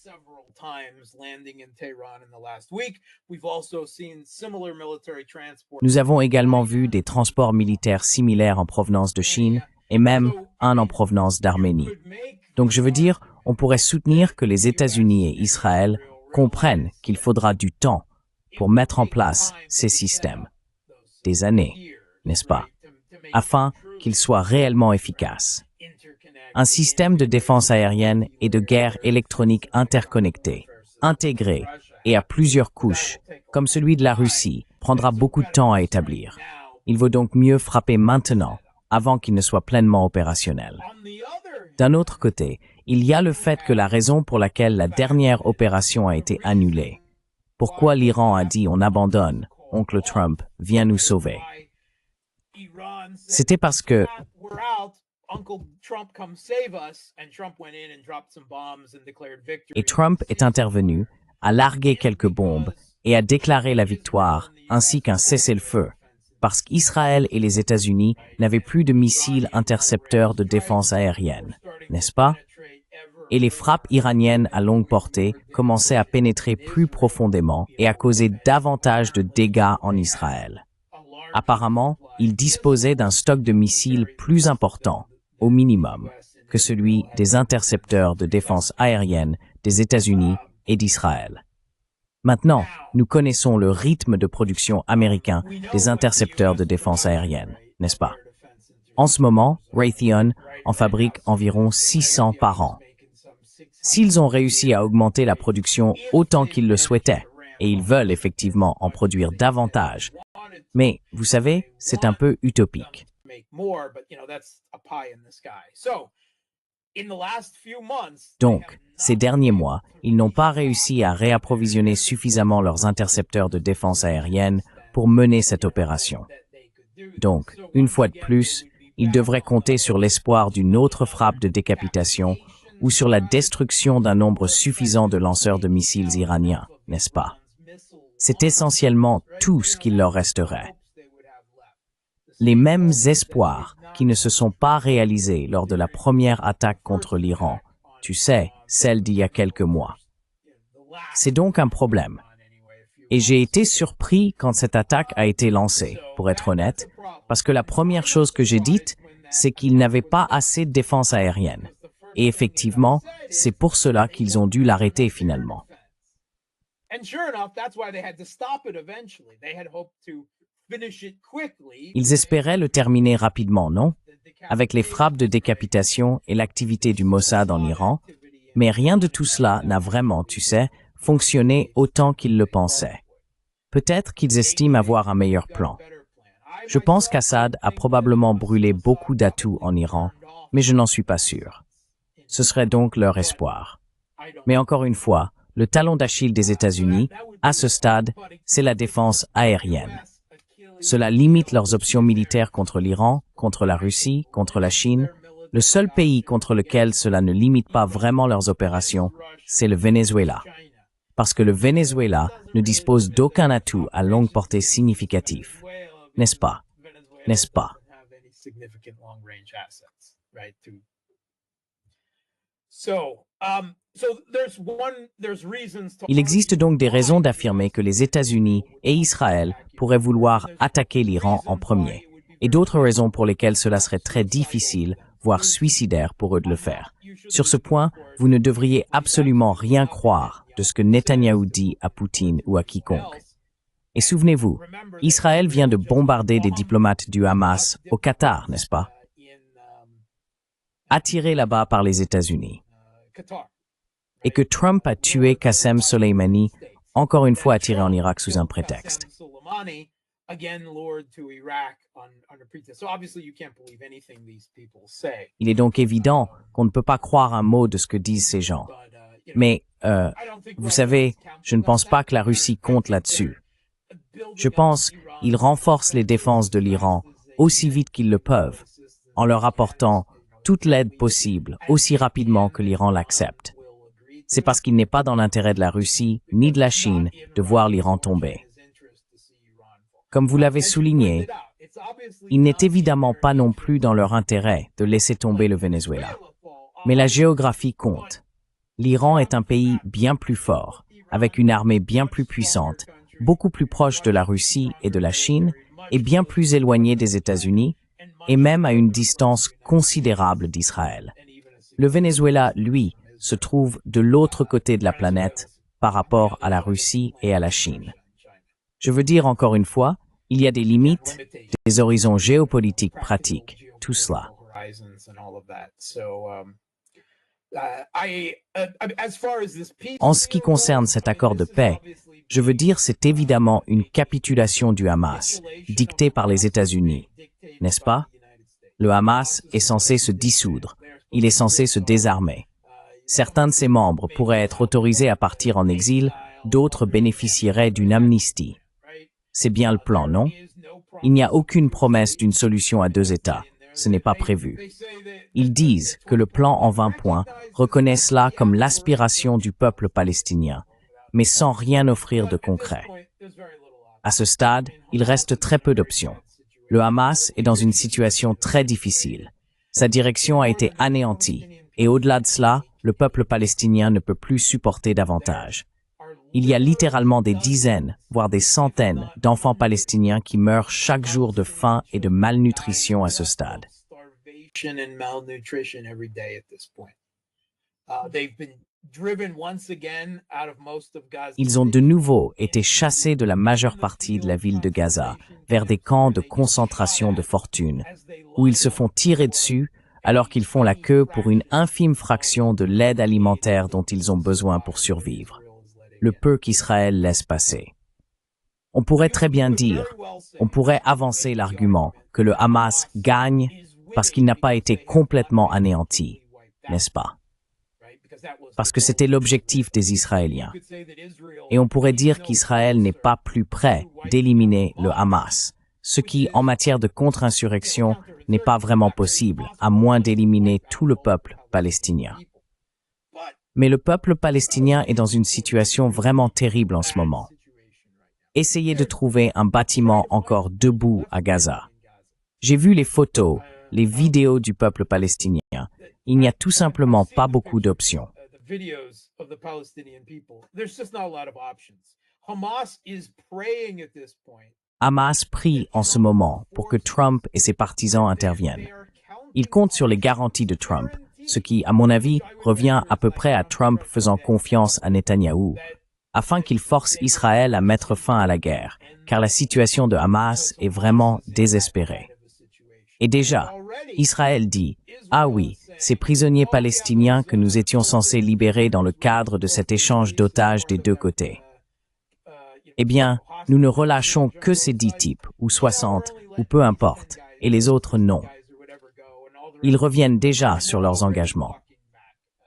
Nous avons également vu des transports militaires similaires en provenance de Chine et même un en provenance d'Arménie. Donc je veux dire, on pourrait soutenir que les États-Unis et Israël comprennent qu'il faudra du temps pour mettre en place ces systèmes. Des années, n'est-ce pas, afin qu'ils soient réellement efficaces. Un système de défense aérienne et de guerre électronique interconnecté, intégré et à plusieurs couches, comme celui de la Russie, prendra beaucoup de temps à établir. Il vaut donc mieux frapper maintenant, avant qu'il ne soit pleinement opérationnel. D'un autre côté, il y a le fait que la raison pour laquelle la dernière opération a été annulée. Pourquoi l'Iran a dit « on abandonne, oncle Trump, viens nous sauver ». C'était parce que et Trump est intervenu, a largué quelques bombes et a déclaré la victoire, ainsi qu'un cessez-le-feu, parce qu'Israël et les États-Unis n'avaient plus de missiles intercepteurs de défense aérienne, n'est-ce pas? Et les frappes iraniennes à longue portée commençaient à pénétrer plus profondément et à causer davantage de dégâts en Israël. Apparemment, ils disposaient d'un stock de missiles plus important, au minimum, que celui des intercepteurs de défense aérienne des États-Unis et d'Israël. Maintenant, nous connaissons le rythme de production américain des intercepteurs de défense aérienne, n'est-ce pas? En ce moment, Raytheon en fabrique environ 600 par an. S'ils ont réussi à augmenter la production autant qu'ils le souhaitaient, et ils veulent effectivement en produire davantage, mais, vous savez, c'est un peu utopique. Donc, ces derniers mois, ils n'ont pas réussi à réapprovisionner suffisamment leurs intercepteurs de défense aérienne pour mener cette opération. Donc, une fois de plus, ils devraient compter sur l'espoir d'une autre frappe de décapitation ou sur la destruction d'un nombre suffisant de lanceurs de missiles iraniens, n'est-ce pas? C'est essentiellement tout ce qu'il leur resterait. Les mêmes espoirs qui ne se sont pas réalisés lors de la première attaque contre l'Iran, tu sais, celle d'il y a quelques mois. C'est donc un problème. Et j'ai été surpris quand cette attaque a été lancée, pour être honnête, parce que la première chose que j'ai dite, c'est qu'ils n'avaient pas assez de défense aérienne. Et effectivement, c'est pour cela qu'ils ont dû l'arrêter finalement. Ils espéraient le terminer rapidement, non? Avec les frappes de décapitation et l'activité du Mossad en Iran, mais rien de tout cela n'a vraiment, tu sais, fonctionné autant qu'ils le pensaient. Peut-être qu'ils estiment avoir un meilleur plan. Je pense qu'Assad a probablement brûlé beaucoup d'atouts en Iran, mais je n'en suis pas sûr. Ce serait donc leur espoir. Mais encore une fois, le talon d'Achille des États-Unis, à ce stade, c'est la défense aérienne. Cela limite leurs options militaires contre l'Iran, contre la Russie, contre la Chine. Le seul pays contre lequel cela ne limite pas vraiment leurs opérations, c'est le Venezuela. Parce que le Venezuela ne dispose d'aucun atout à longue portée significatif. N'est-ce pas? N'est-ce pas? Il existe donc des raisons d'affirmer que les États-Unis et Israël pourraient vouloir attaquer l'Iran en premier, et d'autres raisons pour lesquelles cela serait très difficile, voire suicidaire pour eux de le faire. Sur ce point, vous ne devriez absolument rien croire de ce que Netanyahou dit à Poutine ou à quiconque. Et souvenez-vous, Israël vient de bombarder des diplomates du Hamas au Qatar, n'est-ce pas? Attirés là-bas par les États-Unis. Et que Trump a tué Qassem Soleimani, encore une fois attiré en Irak sous un prétexte. Il est donc évident qu'on ne peut pas croire un mot de ce que disent ces gens. Mais, vous savez, je ne pense pas que la Russie compte là-dessus. Je pense qu'ils renforcent les défenses de l'Iran aussi vite qu'ils le peuvent, en leur apportant toute l'aide possible aussi rapidement que l'Iran l'accepte. C'est parce qu'il n'est pas dans l'intérêt de la Russie ni de la Chine de voir l'Iran tomber. Comme vous l'avez souligné, il n'est évidemment pas non plus dans leur intérêt de laisser tomber le Venezuela. Mais la géographie compte. L'Iran est un pays bien plus fort, avec une armée bien plus puissante, beaucoup plus proche de la Russie et de la Chine, et bien plus éloigné des États-Unis, et même à une distance considérable d'Israël. Le Venezuela, lui, se trouve de l'autre côté de la planète par rapport à la Russie et à la Chine. Je veux dire encore une fois, il y a des limites, des horizons géopolitiques pratiques, tout cela. En ce qui concerne cet accord de paix, je veux dire c'est évidemment une capitulation du Hamas, dictée par les États-Unis, n'est-ce pas? Le Hamas est censé se dissoudre, il est censé se désarmer. Certains de ses membres pourraient être autorisés à partir en exil, d'autres bénéficieraient d'une amnistie. C'est bien le plan, non? Il n'y a aucune promesse d'une solution à deux États. Ce n'est pas prévu. Ils disent que le plan en 20 points reconnaît cela comme l'aspiration du peuple palestinien, mais sans rien offrir de concret. À ce stade, il reste très peu d'options. Le Hamas est dans une situation très difficile. Sa direction a été anéantie, et au-delà de cela, le peuple palestinien ne peut plus supporter davantage. Il y a littéralement des dizaines, voire des centaines d'enfants palestiniens qui meurent chaque jour de faim et de malnutrition à ce stade. Ils ont de nouveau été chassés de la majeure partie de la ville de Gaza vers des camps de concentration de fortune, où ils se font tirer dessus alors qu'ils font la queue pour une infime fraction de l'aide alimentaire dont ils ont besoin pour survivre. Le peu qu'Israël laisse passer. On pourrait très bien dire, on pourrait avancer l'argument que le Hamas gagne parce qu'il n'a pas été complètement anéanti, n'est-ce pas? Parce que c'était l'objectif des Israéliens. Et on pourrait dire qu'Israël n'est pas plus près d'éliminer le Hamas, ce qui, en matière de contre-insurrection, n'est pas vraiment possible, à moins d'éliminer tout le peuple palestinien. Mais le peuple palestinien est dans une situation vraiment terrible en ce moment. Essayez de trouver un bâtiment encore debout à Gaza. J'ai vu les photos, les vidéos du peuple palestinien. Il n'y a tout simplement pas beaucoup d'options. Hamas prie en ce moment pour que Trump et ses partisans interviennent. Il compte sur les garanties de Trump, ce qui, à mon avis, revient à peu près à Trump faisant confiance à Netanyahou, afin qu'il force Israël à mettre fin à la guerre, car la situation de Hamas est vraiment désespérée. Et déjà, Israël dit « Ah oui, ces prisonniers palestiniens que nous étions censés libérer dans le cadre de cet échange d'otages des deux côtés. Eh bien, nous ne relâchons que ces 10 types, ou 60, ou peu importe, et les autres non. » Ils reviennent déjà sur leurs engagements.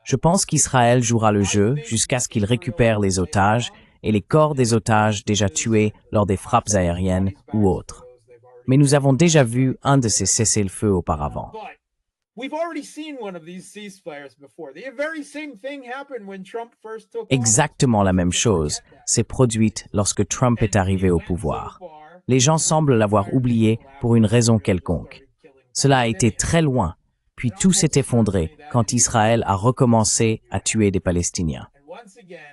Je pense qu'Israël jouera le jeu jusqu'à ce qu'il récupère les otages et les corps des otages déjà tués lors des frappes aériennes ou autres. Mais nous avons déjà vu un de ces cessez-le-feu auparavant. Exactement la même chose s'est produite lorsque Trump est arrivé au pouvoir. Les gens semblent l'avoir oublié pour une raison quelconque. Cela a été très loin, puis tout s'est effondré quand Israël a recommencé à tuer des Palestiniens.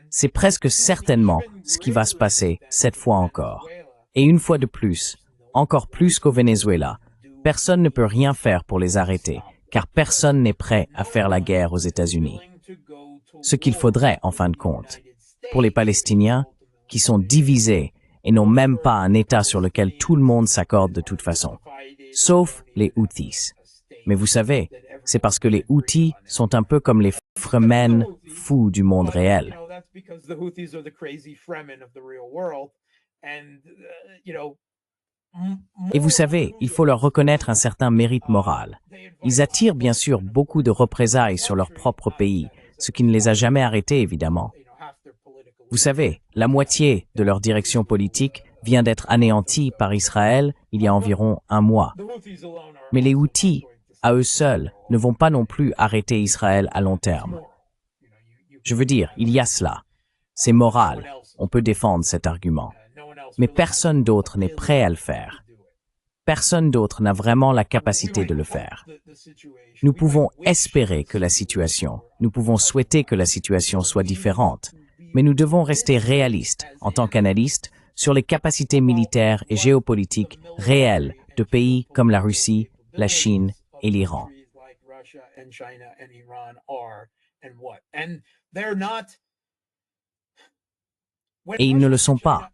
C'est presque certainement ce qui va se passer cette fois encore. Et une fois de plus, encore plus qu'au Venezuela, personne ne peut rien faire pour les arrêter, car personne n'est prêt à faire la guerre aux États-Unis. Ce qu'il faudrait, en fin de compte, pour les Palestiniens, qui sont divisés et n'ont même pas un État sur lequel tout le monde s'accorde de toute façon, sauf les Houthis. Mais vous savez, c'est parce que les Houthis sont un peu comme les Fremen fous du monde réel. Et vous savez, il faut leur reconnaître un certain mérite moral. Ils attirent bien sûr beaucoup de représailles sur leur propre pays, ce qui ne les a jamais arrêtés évidemment. Vous savez, la moitié de leur direction politique vient d'être anéantie par Israël il y a environ un mois. Mais les Houthis, à eux seuls, ne vont pas non plus arrêter Israël à long terme. Je veux dire, il y a cela. C'est moral, on peut défendre cet argument. Mais personne d'autre n'est prêt à le faire. Personne d'autre n'a vraiment la capacité de le faire. Nous pouvons espérer que la situation, nous pouvons souhaiter que la situation soit différente, mais nous devons rester réalistes, en tant qu'analystes, sur les capacités militaires et géopolitiques réelles de pays comme la Russie, la Chine et l'Iran. Et ils ne le sont pas.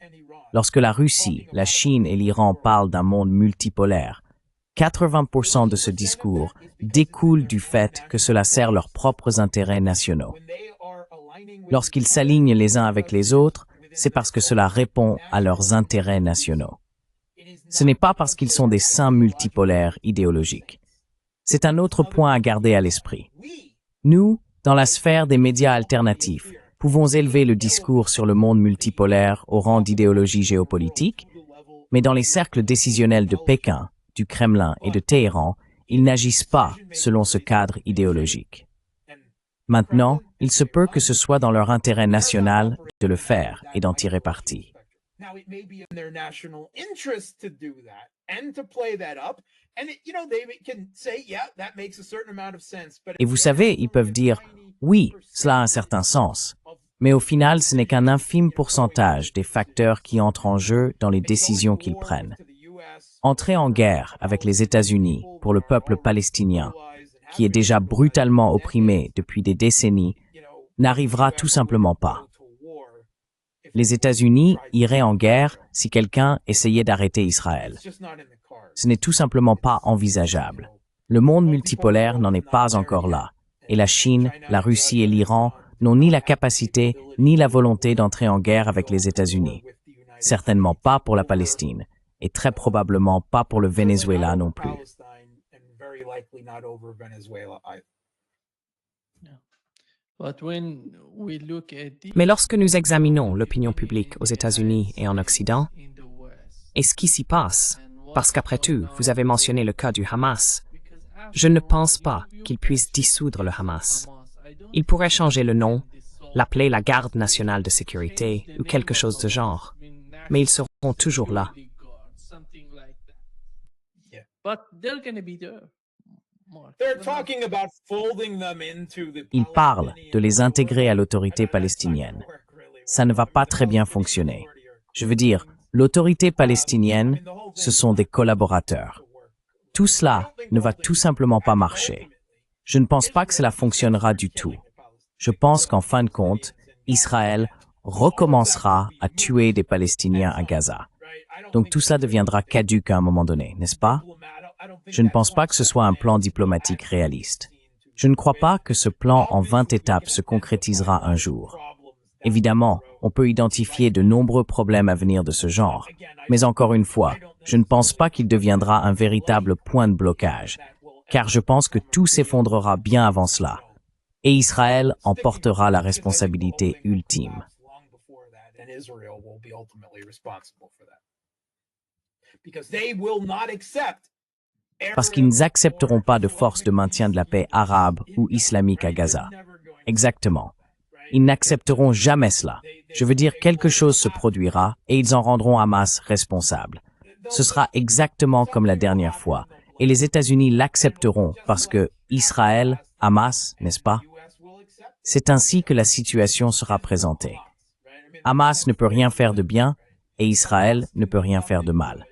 Lorsque la Russie, la Chine et l'Iran parlent d'un monde multipolaire, 80% de ce discours découle du fait que cela sert leurs propres intérêts nationaux. Lorsqu'ils s'alignent les uns avec les autres, c'est parce que cela répond à leurs intérêts nationaux. Ce n'est pas parce qu'ils sont des saints multipolaires idéologiques. C'est un autre point à garder à l'esprit. Nous, dans la sphère des médias alternatifs, pouvons élever le discours sur le monde multipolaire au rang d'idéologie géopolitique, mais dans les cercles décisionnels de Pékin, du Kremlin et de Téhéran, ils n'agissent pas selon ce cadre idéologique. Maintenant, il se peut que ce soit dans leur intérêt national de le faire et d'en tirer parti. Et vous savez, ils peuvent dire « oui, cela a un certain sens », mais au final, ce n'est qu'un infime pourcentage des facteurs qui entrent en jeu dans les décisions qu'ils prennent. Entrer en guerre avec les États-Unis pour le peuple palestinien, qui est déjà brutalement opprimé depuis des décennies, n'arrivera tout simplement pas. Les États-Unis iraient en guerre si quelqu'un essayait d'arrêter Israël. Ce n'est tout simplement pas envisageable. Le monde multipolaire n'en est pas encore là, et la Chine, la Russie et l'Iran n'ont ni la capacité ni la volonté d'entrer en guerre avec les États-Unis. Certainement pas pour la Palestine, et très probablement pas pour le Venezuela non plus. Mais lorsque nous examinons l'opinion publique aux États-Unis et en Occident, et ce qui s'y passe, parce qu'après tout, vous avez mentionné le cas du Hamas, je ne pense pas qu'ils puissent dissoudre le Hamas. Ils pourraient changer le nom, l'appeler la Garde nationale de sécurité ou quelque chose de genre, mais ils seront toujours là. Ils parlent de les intégrer à l'autorité palestinienne. Ça ne va pas très bien fonctionner. Je veux dire, l'autorité palestinienne, ce sont des collaborateurs. Tout cela ne va tout simplement pas marcher. Je ne pense pas que cela fonctionnera du tout. Je pense qu'en fin de compte, Israël recommencera à tuer des Palestiniens à Gaza. Donc tout ça deviendra caduc à un moment donné, n'est-ce pas? Je ne pense pas que ce soit un plan diplomatique réaliste. Je ne crois pas que ce plan en 20 étapes se concrétisera un jour. Évidemment, on peut identifier de nombreux problèmes à venir de ce genre. Mais encore une fois, je ne pense pas qu'il deviendra un véritable point de blocage, car je pense que tout s'effondrera bien avant cela. Et Israël en portera la responsabilité ultime. Parce qu'ils n'accepteront pas de force de maintien de la paix arabe ou islamique à Gaza. Exactement. Ils n'accepteront jamais cela. Je veux dire, quelque chose se produira et ils en rendront Hamas responsable. Ce sera exactement comme la dernière fois. Et les États-Unis l'accepteront parce que Israël, Hamas, n'est-ce pas? C'est ainsi que la situation sera présentée. Hamas ne peut rien faire de bien et Israël ne peut rien faire de mal.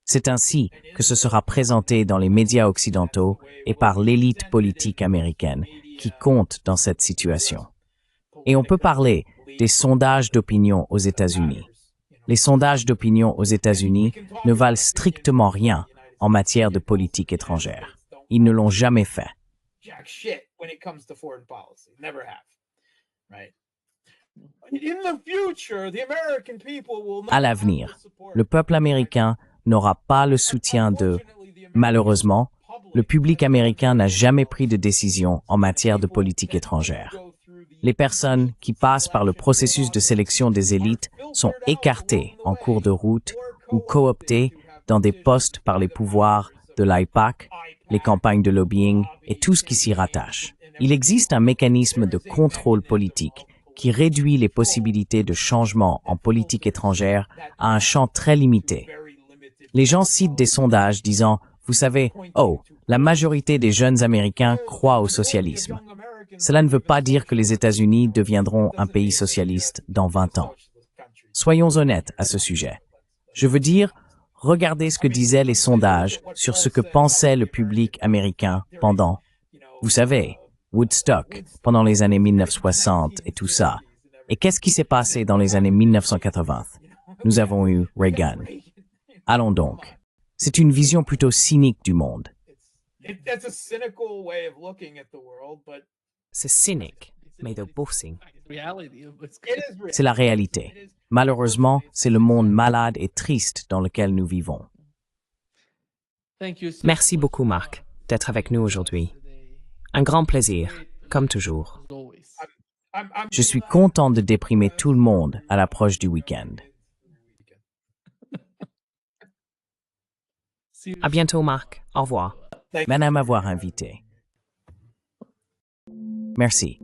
C'est ainsi que ce sera présenté dans les médias occidentaux et par l'élite politique américaine qui compte dans cette situation. Et on peut parler des sondages d'opinion aux États-Unis. Les sondages d'opinion aux États-Unis ne valent strictement rien en matière de politique étrangère. Ils ne l'ont jamais fait. À l'avenir, le peuple américain n'aura pas le soutien de... Malheureusement, le public américain n'a jamais pris de décision en matière de politique étrangère. Les personnes qui passent par le processus de sélection des élites sont écartées en cours de route ou cooptées dans des postes par les pouvoirs de l'AIPAC, les campagnes de lobbying et tout ce qui s'y rattache. Il existe un mécanisme de contrôle politique qui réduit les possibilités de changement en politique étrangère à un champ très limité. Les gens citent des sondages disant, vous savez, oh, la majorité des jeunes Américains croient au socialisme. Cela ne veut pas dire que les États-Unis deviendront un pays socialiste dans 20 ans. Soyons honnêtes à ce sujet. Je veux dire, regardez ce que disaient les sondages sur ce que pensait le public américain pendant, vous savez, Woodstock, pendant les années 1960 et tout ça. Et qu'est-ce qui s'est passé dans les années 1980? Nous avons eu Reagan. Allons donc. C'est une vision plutôt cynique du monde. C'est cynique, mais de beau signe. C'est la réalité. Malheureusement, c'est le monde malade et triste dans lequel nous vivons. Merci beaucoup, Marc, d'être avec nous aujourd'hui. Un grand plaisir, comme toujours. Je suis content de déprimer tout le monde à l'approche du week-end. À bientôt, Marc. Au revoir. Merci à m'avoir invité. Merci.